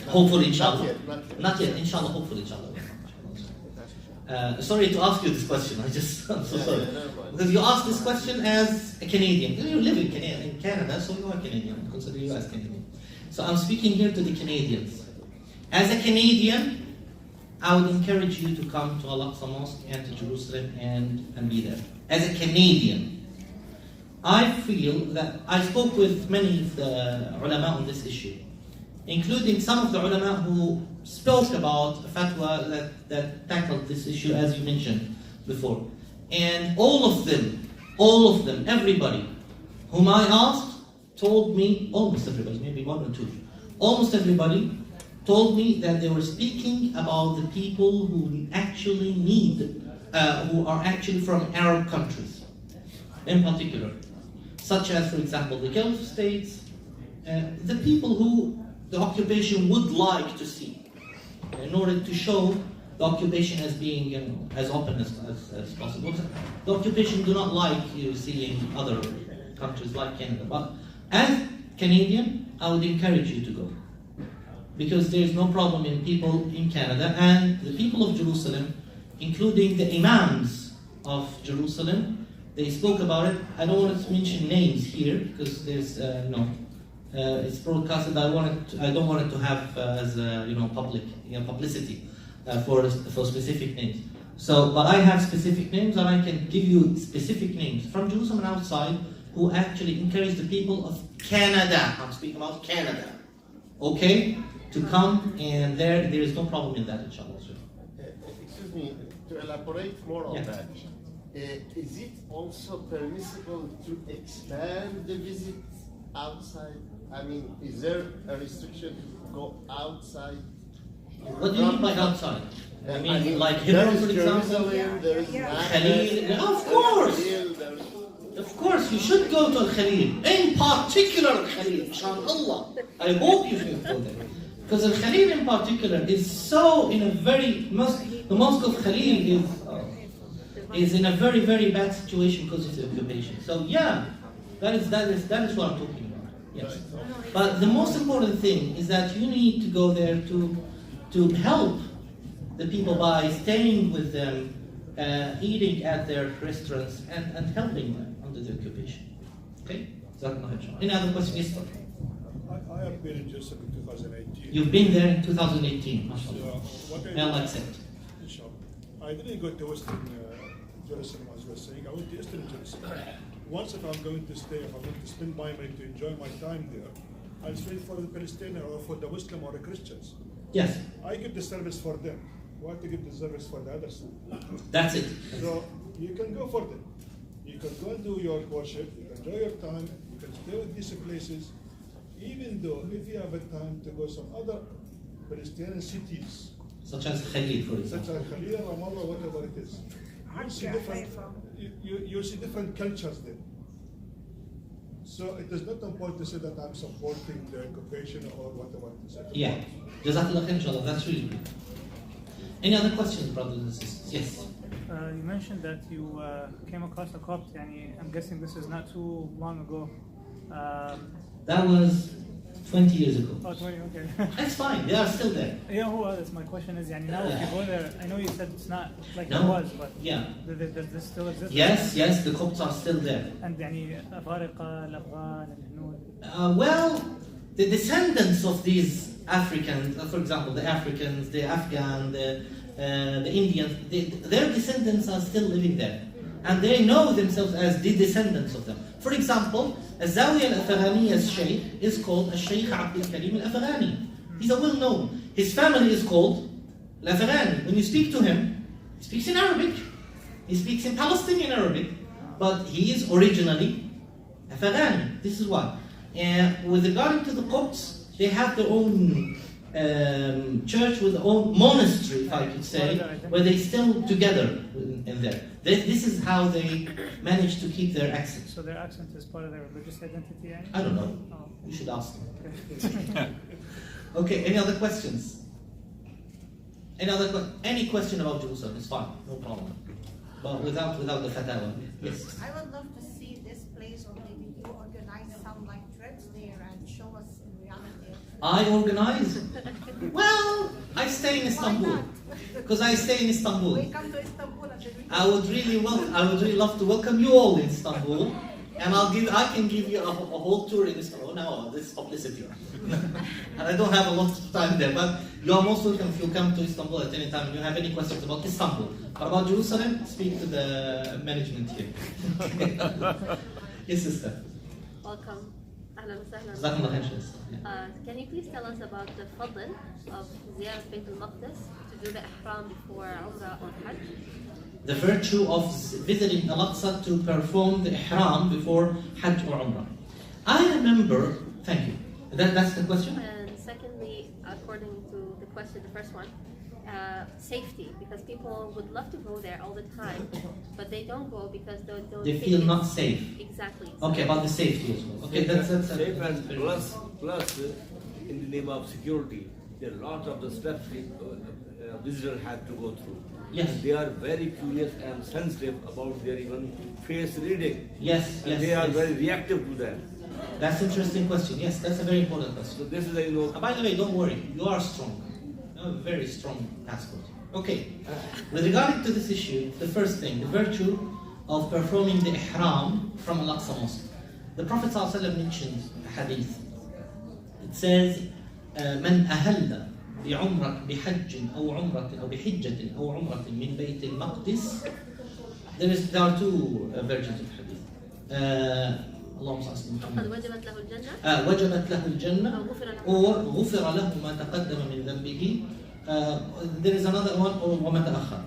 Hopefully, inshallah. Not yet. Inshallah, hopefully, inshallah. Sorry to ask you this question. I'm so sorry. Because you asked this question as a Canadian. You live in Canada, so you are Canadian. I consider you as Canadian. So I'm speaking here to the Canadians. As a Canadian, I would encourage you to come to Al-Aqsa Mosque and to Jerusalem and be there. As a Canadian, I feel that I spoke with many of the ulama on this issue, including some of the ulama who spoke about a fatwa that tackled this issue, as you mentioned before. And all of them, everybody whom I asked told me, almost everybody, maybe one or two, almost everybody told me that they were speaking about the people who actually who are actually from Arab countries, in particular, such as, for example, the Gulf states, the people who the occupation would like to see, in order to show the occupation as being as open as possible. The occupation do not like seeing other countries like Canada. But as Canadian, I would encourage you to go, because there is no problem in people in Canada, and the people of Jerusalem, including the imams of Jerusalem, they spoke about it. I don't want to mention names here because there's it's broadcasted. I don't want it to have as public publicity for specific names. So, but I have specific names, and I can give you specific names from Jerusalem and outside who actually encourage the people of Canada. I'm speaking about Canada, okay, to come, and there is no problem in that, inshallah. Excuse me, to elaborate more on that. Is it also permissible to expand the visit outside? I mean, is there a restriction to go outside? What do you mean by outside? I mean, like there Hebron, is for example? Jerusalem, there is Khalil, of course! Of course, you should go to Al-Khalil, in particular Al-Khalil, inshallah. I hope you should go there. Because Al-Khalil in particular is so in a the mosque of Khalil is in a very, very bad situation because of the occupation. So yeah, that is what I'm talking about. Yes. But the most important thing is that you need to go there to help the people by staying with them, eating at their restaurants, and helping them under the occupation. Okay? Any other questions? Yes, sir. I have been in Jerusalem in 2018. You've been there in 2018, mashallah. What May Allah accept. Inshallah. I didn't go to Western Jerusalem, as you were saying. I went to Eastern Jerusalem. Once, if I'm going to stay, if I'm going to spend my money to enjoy my time there, I'll spend for the Palestinian or for the Muslim or the Christians. Yes. I give the service for them. Why to give the service for the others? That's it. So you can go for them. You can go and do your worship, you can enjoy your time, you can stay with these places, even though if you have a time to go some other Palestinian cities, Such as Khalid, for such example. as Khalil, Ramallah, whatever it is, you'll see different cultures there. So it is not important to say that I'm supporting the occupation or whatever it is. Yeah. Jazakallah khair, inshallah. That's really good. Any other questions, brothers and sisters? Yes. You mentioned that you came across a Copt. I'm guessing this is not too long ago. That was 20 years ago. Oh, 20, okay. That's fine. They are still there. Yeah, that's my question is, now if you go there, I know you said it's not like No. it was, but Yeah. does this still exist? Yes, the Copts are still there. And أفارقة الأفغان الهنود. Well, the descendants of these Africans, for example, the Africans, the Afghan, the Indians, their descendants are still living there. And they know themselves as the descendants of them. For example, الزاوية الأفغانية الشيخ is called الشيخ عبد الكريم الأفغاني. He's a well-known. His family is called الأفغاني. When you speak to him, he speaks in Arabic. He speaks in Palestinian Arabic. But he is originally Afghani. This is why. With regard to the Copts, they have their own church with their own monastery, if I could say, where they still together in there. This is how they manage to keep their accent. So their accent is part of their religious identity? I don't know. Oh. You should ask them. Okay. Okay, any other questions? Any question about Jerusalem is fine, no problem. But without the fatwa. Yes. I would love to see this place, or maybe you organize some like trips there and show us in reality. I organize? Well, I stay in Istanbul. Because I stay in Istanbul. We come to Istanbul and then we I would really love to welcome you all in Istanbul. And I can give you a whole tour in Istanbul. No, this is publicity. And I don't have a lot of time there, but you are most welcome if you come to Istanbul at any time and you have any questions about Istanbul. But about Jerusalem, speak to the management here. Yes, sister. Welcome. أهلا وسهلا. جزاكم الله خير, sister. Can you please tell us about the fadl of زيارة بيت المقدس to do the ihram before Umrah or Hajj? The virtue of visiting Al-Aqsa to perform the ihram before Hajj or Umrah. I remember, thank you. That's the question? And secondly, according to the question, the first one, safety, because people would love to go there all the time, but they don't go because They feel not safe. Exactly. Okay, about the safety as well. Okay, that's safe and plus in the name of security, there are a lot of the steps visitor had to go through. Yes. And they are very curious and sensitive about their even face reading. Yes, And yes. they are yes. very reactive to that. That's an interesting question. Yes, that's a very important So question. this is By the way, don't worry. You are strong. You have a very strong passport. Okay. With regard to this issue, the first thing, the virtue of performing the ihram from Al-Aqsa Mosque. The Prophet ﷺ mentioned a hadith. It says, من أهل بحج أو عمرة أو بحجة أو عمرة من بيت المقدس. There are two versions of hadith. اللهم صل على محمد. وجبت له الجنة. وجبت له الجنة or غفر له ما تقدم من ذنبه. There is another one, or وما تأخر.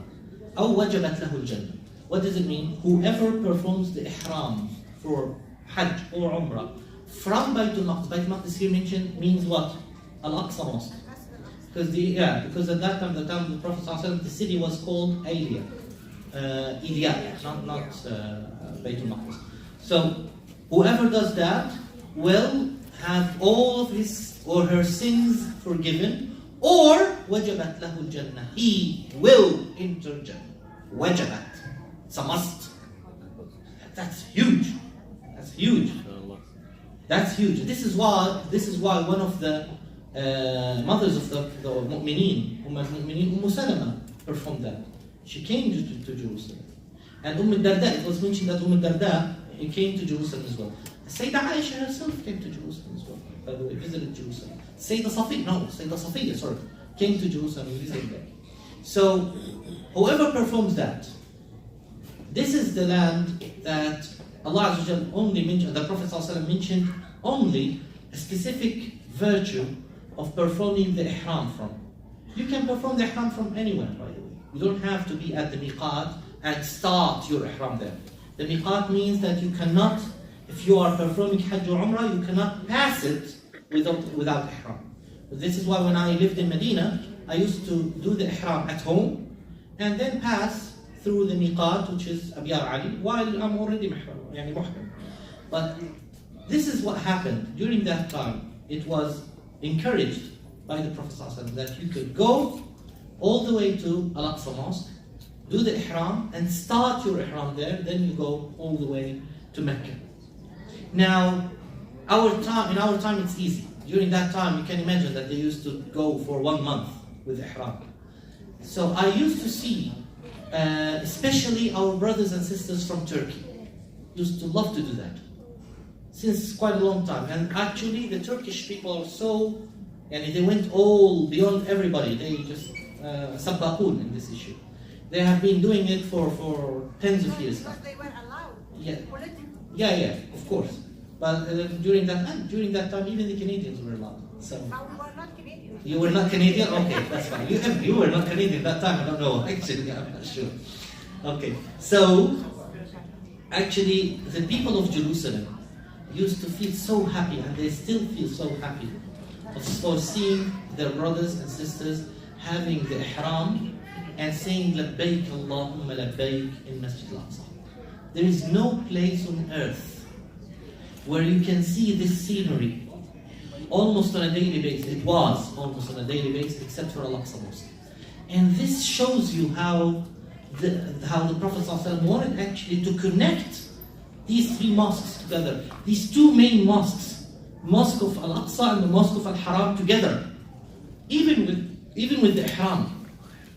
أو وجبت له الجنة. What does it mean? Whoever performs the ihram for Hajj or Umrah from Baytul Maqdis. Baytul Maqdis here mentioned means what? Al-Aqsa Mosque. Because at that time, the time of the Prophet ﷺ, the city was called Ilya, not Baytul Maqdis. So whoever does that will have all of his or her sins forgiven, or wajabat lahu jannah. He will enter Jannah. Wajabat. It's a must. That's huge. That's huge. That's huge. This is why one of the mothers of the mu'mineen, Umm Salama, performed that. She came to Jerusalem. And Darda, it was mentioned that Darda came to Jerusalem as well. Sayyidah Aisha herself came to Jerusalem as well. By the way, visited Jerusalem. Sayyidah Safiya, came to Jerusalem and visited there. So, whoever performs that, this is the land that Allah Azza wa Jalla only mentioned, the Prophet ﷺ mentioned only a specific virtue of performing the ihram from. You can perform the ihram from anywhere, by the way. You don't have to be at the miqat and start your ihram there. The miqat means that you cannot, if you are performing Hajj or Umrah, you cannot pass it without ihram. This is why when I lived in Medina, I used to do the ihram at home and then pass through the miqat, which is Abiyar Ali, while I'm already muhram. But this is what happened during that time. It was encouraged by the Prophet ﷺ that you could go all the way to Al-Aqsa Mosque, do the ihram, and start your ihram there, then you go all the way to Mecca. Now, in our time it's easy. During that time, you can imagine that they used to go for 1 month with ihram. So I used to see, especially our brothers and sisters from Turkey, used to love to do that since quite a long time. And actually, the Turkish people are so, and they went all beyond everybody. They just sabbaqun in this issue. They have been doing it for tens of years now. Because they were allowed. Yeah. Politically. Yeah, of course. But during that time, even the Canadians were allowed. So Now we were not Canadian. you were not Canadian? Okay, that's fine. You were not Canadian that time. I don't know. Actually, I'm not sure. Okay, so actually, the people of Jerusalem used to feel so happy, and they still feel so happy for seeing their brothers and sisters having the ihram and saying labbaik Allahumma labbaik in Masjid al-Aqsa. There is no place on earth where you can see this scenery almost on a daily basis. It was almost on a daily basis, except for Al-Aqsa Mosque. And this shows you how the Prophet ﷺ wanted actually to connect these three mosques together, these two main mosques, Mosque of Al-Aqsa and the Mosque of Al-Haram together, even with the ihram.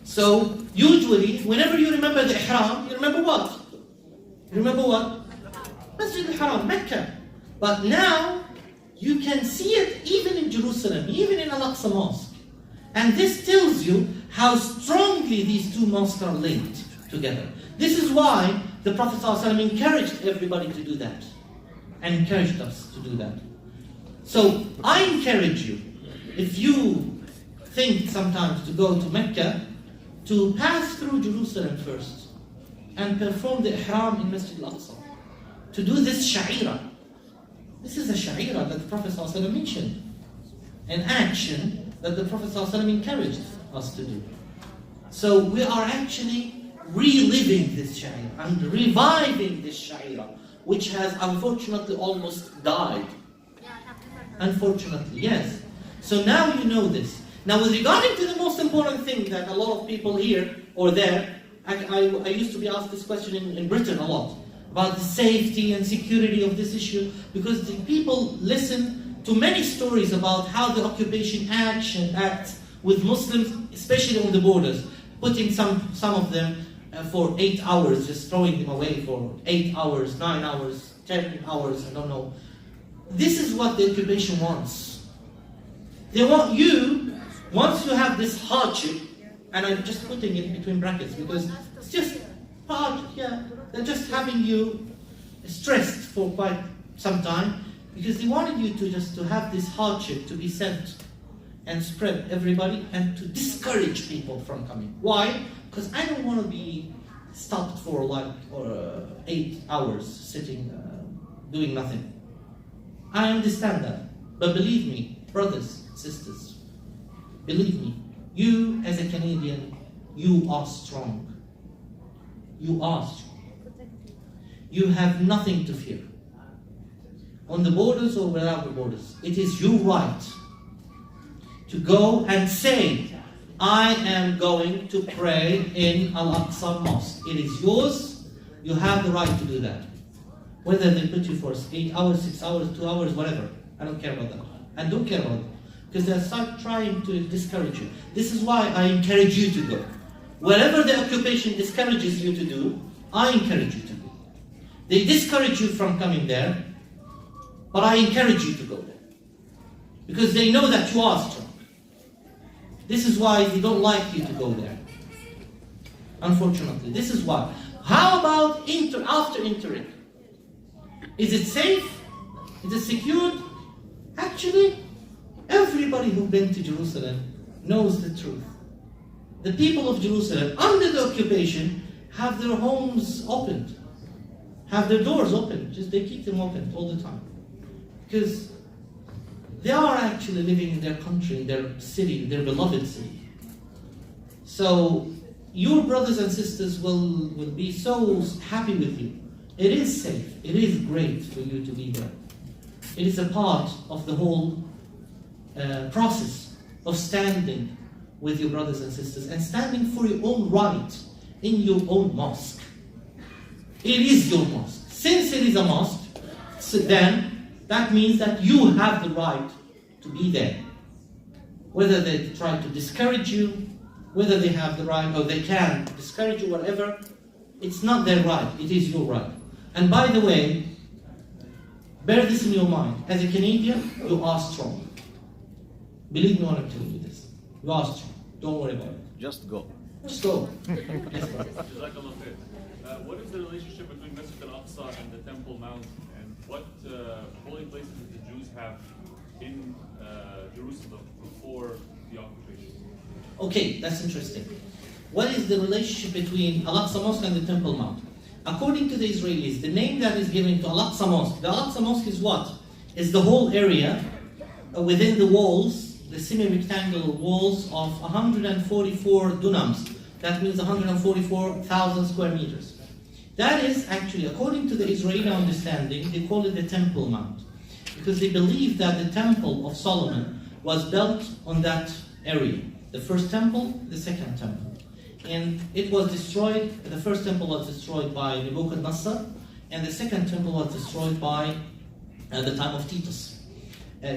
So usually, whenever you remember the ihram, you remember what? You remember what? Masjid al-Haram, Mecca. But now, you can see it even in Jerusalem, even in Al-Aqsa Mosque. And this tells you how strongly these two mosques are linked together. This is why the Prophet ﷺ encouraged everybody to do that, and encouraged us to do that. So I encourage you, if you think sometimes to go to Mecca, to pass through Jerusalem first and perform the ihram in Masjid al-Aqsa, to do this sha'ira. This is a sha'ira that the Prophet ﷺ mentioned, an action that the Prophet ﷺ encouraged us to do. So we are actually reliving this sha'ira and reviving this sha'ira, which has unfortunately almost died. Unfortunately, yes. So now you know this. Now with regarding to the most important thing that a lot of people here or there, I used to be asked this question in Britain a lot, about the safety and security of this issue, because the people listen to many stories about how the occupation acts with Muslims, especially on the borders, putting some of them for 8 hours, just throwing them away for 8 hours, 9 hours, 10 hours, I don't know. This is what the occupation wants. They want you, once you have this hardship, and I'm just putting it between brackets because it's just part, they're just having you stressed for quite some time because they wanted you to have this hardship to be sent and spread everybody and to discourage people from coming. Why? Because I don't want to be stopped for 8 hours sitting, doing nothing. I understand that. But believe me, brothers, sisters, believe me, you as a Canadian, you are strong. You are strong. You have nothing to fear. On the borders or without the borders, it is your right to go and say, I am going to pray in Al-Aqsa Mosque. It is yours. You have the right to do that. Whether they put you for 8 hours, 6 hours, 2 hours, whatever. I don't care about that. I don't care about it. Because they start trying to discourage you. This is why I encourage you to go. Wherever the occupation discourages you to do, I encourage you to go. They discourage you from coming there, but I encourage you to go there. Because they know that you are strong. This is why they don't like you to go there. Unfortunately, this is why. How about after entering? Is it safe? Is it secured? Actually, everybody who's been to Jerusalem knows the truth. The people of Jerusalem, under the occupation, have their homes opened. have their doors open. Just they keep them open all the time. Because they are actually living in their country, in their city, their beloved city. So your brothers and sisters will be so happy with you. It is safe. It is great for you to be there. It is a part of the whole process of standing with your brothers and sisters and standing for your own right in your own mosque. It is your mosque. Since it is a mosque, so then that means that you have the right to be there. Whether they try to discourage you, whether they have the right or they can discourage you, whatever, it's not their right, it is your right. And by the way, bear this in your mind. As a Canadian, you are strong. Believe me when I'm telling you this. You are strong. Don't worry about it. Just go. Just go. Jazakallah khair. What is the relationship between Masjid al-Aqsa and the Temple Mount, and what holy places did the Jews have in Jerusalem before the occupation? Okay, that's interesting. What is the relationship between Al-Aqsa Mosque and the Temple Mount? According to the Israelis, the name that is given to Al-Aqsa Mosque, the Al-Aqsa Mosque is what? Is the whole area within the walls, the semi-rectangular walls of 144 dunams. That means 144,000 square meters. That is actually, according to the Israeli understanding, they call it the Temple Mount. Because they believe that the Temple of Solomon was built on that area. The first temple, the second temple. And it was destroyed, the first temple was destroyed by Nebuchadnezzar, and the second temple was destroyed by the time of Titus.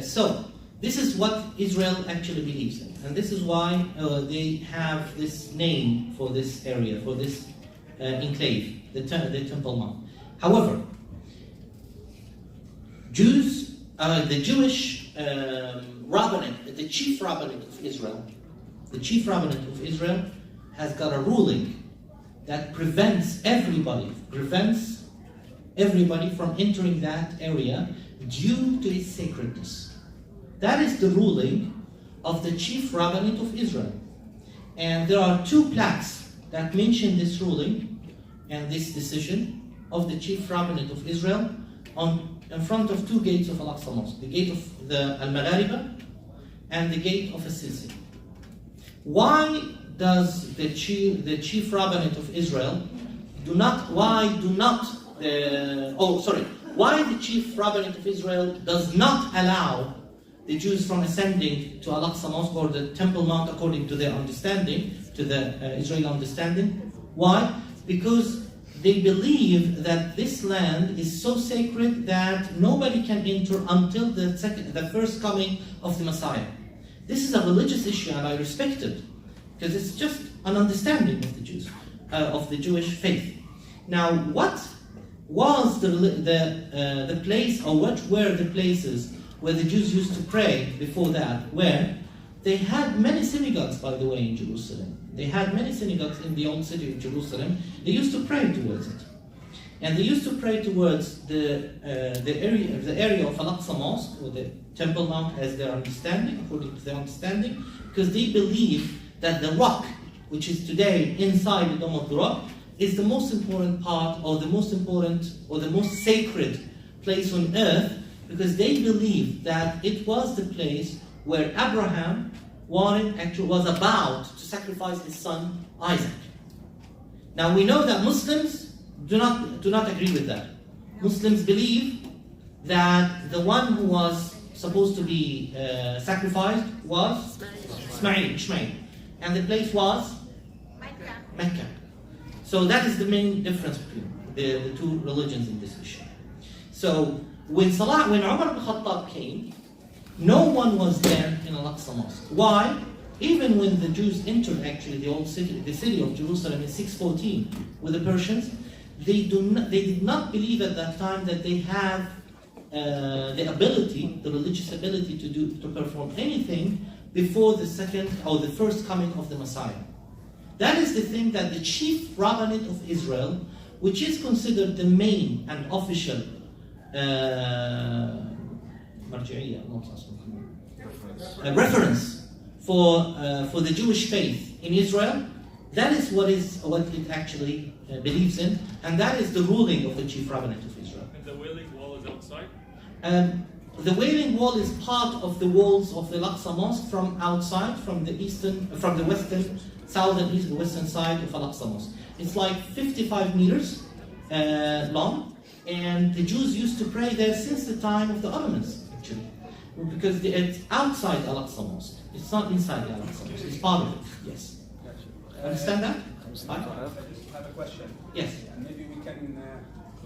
So, this is what Israel actually believes in. And this is why they have this name for this area, for this enclave, the Temple Mount. However, the Jewish rabbinate, the chief rabbinate of Israel, has got a ruling that prevents everybody from entering that area due to its sacredness. That is the ruling of the chief rabbinate of Israel. And there are two plaques that mention this ruling and this decision of the chief rabbinate of Israel in front of two gates of Al-Aqsa Mosque, the gate of the Al-Maghariba and the gate of Al-Sisi. Why does the chief rabbinate of Israel why the chief rabbinate of Israel does not allow the Jews from ascending to Al-Aqsa Mosque or the Temple Mount according to their understanding, to the Israeli understanding? Why? Because they believe that this land is so sacred that nobody can enter until the first coming of the Messiah. This is a religious issue, and I respect it, because it's just an understanding of the Jews, of the Jewish faith. Now, what was the place, or what were the places where the Jews used to pray before that? Where they had many synagogues, by the way, in Jerusalem. They had many synagogues in the old city of Jerusalem. They used to pray towards it. And they used to pray towards the area of Al-Aqsa Mosque, or the Temple Mount, as their understanding, according to their understanding, because they believe that the rock, which is today inside the Dome of the Rock, is the most important part, or the most important, or the most sacred place on earth, because they believe that it was the place where Abraham was about to sacrifice his son Isaac. Now we know that Muslims do not agree with that. Muslims believe that the one who was supposed to be sacrificed was Ishmael, and the place was Mecca. So that is the main difference between the two religions in this issue. So when Umar ibn Khattab came, no one was there in Al-Aqsa Mosque. Why? Even when the Jews entered actually the city of Jerusalem in 614 with the Persians, they did not believe at that time that they have the religious ability to perform anything before the second or the first coming of the Messiah. That is the thing that the chief rabbinate of Israel, which is considered the main and official reference for the Jewish faith in Israel, that is what it actually believes in, and that is the ruling of the chief rabbinate of Israel. And the Wailing Wall is outside? The Wailing Wall is part of the walls of the Al-Aqsa Mosque from outside, from the western, southern, eastern, western side of Al-Aqsa Mosque. It's like 55 meters long, and the Jews used to pray there since the time of the Ottomans, actually, because it's outside Al-Aqsa Mosque. It's not inside the Al-Aqsa Mosque. It's part of it. Yes. Understand that? I just have a question. Yes. And maybe we can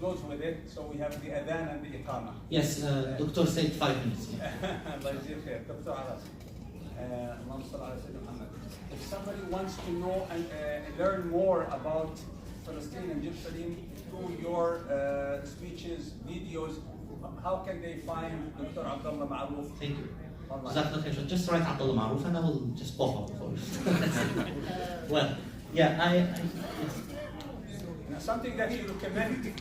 close with it. So we have the adhan and the iqama. Yes, Doctor said 5 minutes. الله يجزيه خير. دكتور عرس. اللهم صل على سيدنا محمد. If somebody wants to know and learn more about Palestine and Jerusalem through your speeches, videos, how can they find Dr. Abdallah Marouf? Thank you. Just write Abdallah Marouf and I will just pop up for you. Well, yeah, yes. Something that you recommend.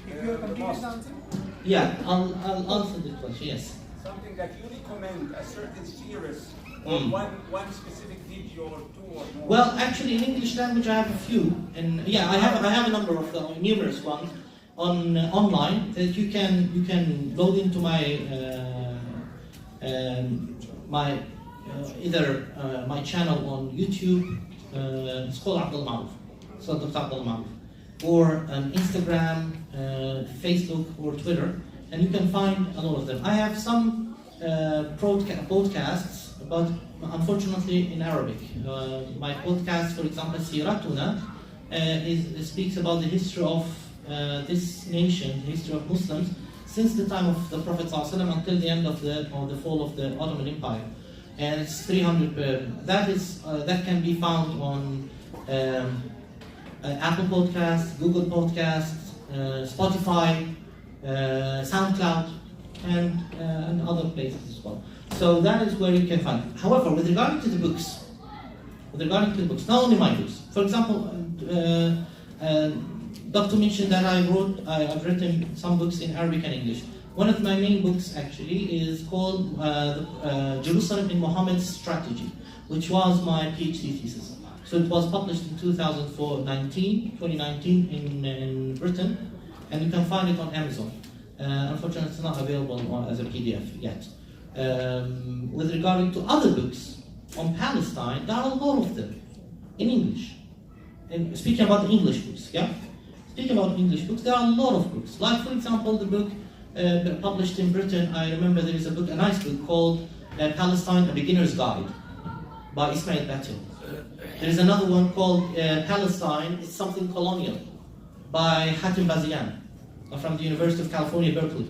Yeah, I'll answer the question, yes. Something that you recommend, a certain series, or one specific video or two or more. Well, actually, in English language, I have a few, and yeah, I have a number of numerous ones online that you can load into my either my channel on YouTube. It's called Abdallah Marouf. So Dr. Abdallah Marouf, or Instagram, Facebook, or Twitter, and you can find a lot of them. I have some podcasts, but unfortunately in Arabic. My podcast, for example, Siratuna, speaks about the history of this nation, the history of Muslims, since the time of the Prophet ﷺ until the end of the fall of the Ottoman Empire, and it's 300. That can be found on Apple Podcasts, Google Podcasts, Spotify, SoundCloud, and other places as well. So that is where you can find it. However, with regard to the books, not only my books. For example, Doctor mentioned that I've written some books in Arabic and English. One of my main books actually is called Jerusalem in Muhammad's Strategy, which was my PhD thesis. So it was published in 2019 in Britain, and you can find it on Amazon. Unfortunately, it's not available as a PDF yet. With regard to other books on Palestine, there are a lot of them in English. And speaking about the English books, yeah? Speaking about English books, there are a lot of books. Like, for example, the book published in Britain, I remember there is a nice book called Palestine, A Beginner's Guide by Ismail Batil. There is another one called Palestine, It's Something Colonial by Hatem Bazian from the University of California, Berkeley.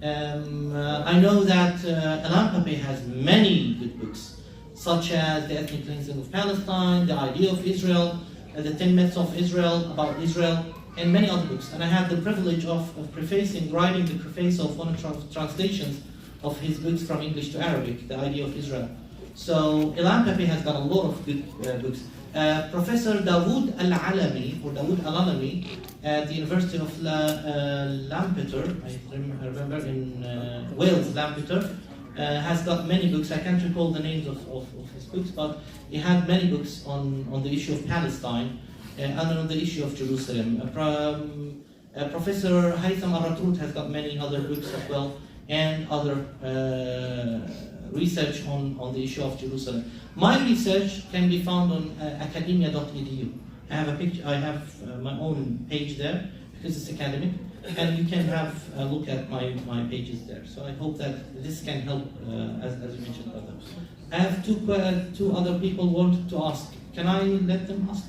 I know that AL-NAE has many good books, such as The Ethnic Cleansing of Palestine, The Idea of Israel, The 10 Myths of Israel, About Israel, and many other books. And I had the privilege of writing the preface of one of the translations of his books from English to Arabic, The Idea of Israel. So AL-NAE has got a lot of good books. Professor Dawood Al-Alami, or Dawood Al-Alami, at the University of Lampeter, I remember in Wales, Lampeter, has got many books. I can't recall the names of his books, but he had many books on the issue of Palestine and on the issue of Jerusalem. Professor Haytham Aratrout has got many other books as well, and other research on the issue of Jerusalem. My research can be found on academia.edu. I have my own page there because it's academic, and you can have a look at my pages there. So I hope that this can help, as you mentioned, brother. I have two other people wanted to ask. Can I let them ask?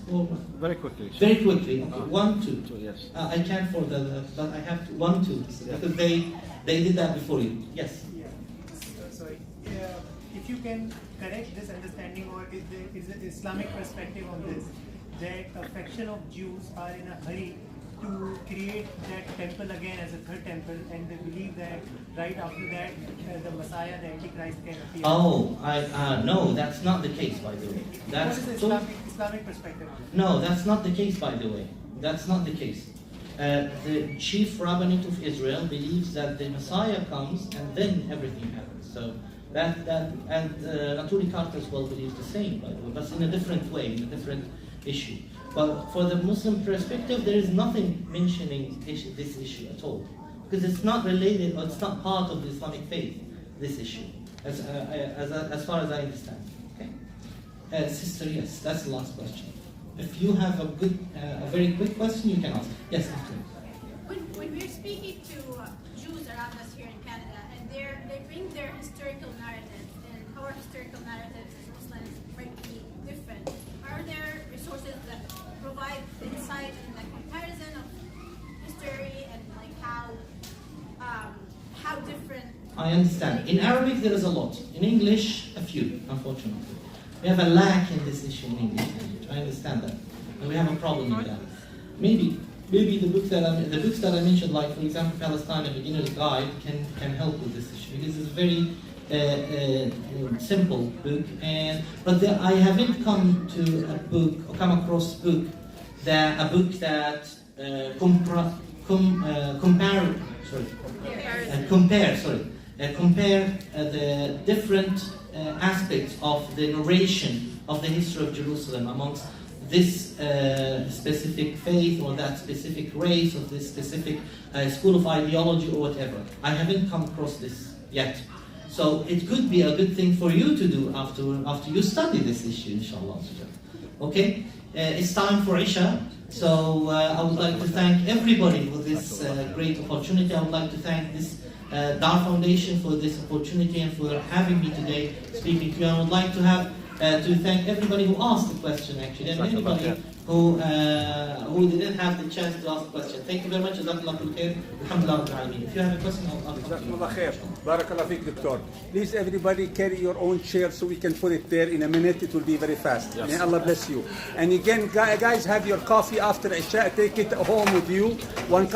Very quickly. Very quickly. Okay. One, two. Yes. I can't for that, but I have one, two, because they did that before you. Yes. Sorry. If you can correct this understanding, or is the Islamic perspective on this, that a faction of Jews are in a hurry to create that temple again as a third temple, and they believe that right after that the Messiah, the Antichrist, can appear. Oh, no, that's not the case, by the way. What is the Islamic perspective on it? No, that's not the case, by the way. That's not the case. The chief rabbinate of Israel believes that the Messiah comes and then everything happens. So and Naturi Karta as well believes the same, by the way, but in a different way, in a different issue. But for the Muslim perspective, there is nothing mentioning this issue at all. Because it's not related, or it's not part of the Islamic faith, this issue, as far as I understand. Okay? Sister, yes, that's the last question. If you have a very quick question, you can ask. Yes, after. When we're speaking to Jews around us here in Canada, and they bring their historical narratives, and our historical narratives as Muslims might be different, are there resources that provide insight and the comparison of history and like how different? I understand. In Arabic, there is a lot. In English, a few, unfortunately. We have a lack in this issue in English language. I understand that, and we have a problem with that. Maybe the books that I mentioned, like for example, Palestine: A Beginner's Guide, can help with this issue because it's a very simple book. But I haven't come to a book or come across a book that compare the different aspects of the narration of the history of Jerusalem amongst this specific faith or that specific race or this specific school of ideology or whatever. I haven't come across this yet. So it could be a good thing for you to do after you study this issue, inshallah. Okay? It's time for Isha. So I would like to thank everybody for this great opportunity. I would like to thank this Dar Foundation for this opportunity and for having me today speaking to you. I would like to thank everybody who asked the question actually, and anybody who didn't have the chance to ask the question. Thank you very much. Jazakallah khair. Alhamdulillah rabbil alameen. If you have a question, I'll ask. Jazakallah khair. Barakallah feek, Doctor. Please, everybody, carry your own chair so we can put it there in a minute. It will be very fast. Yes. May Allah bless you. And again, guys, have your coffee after Isha. Take it home with you. One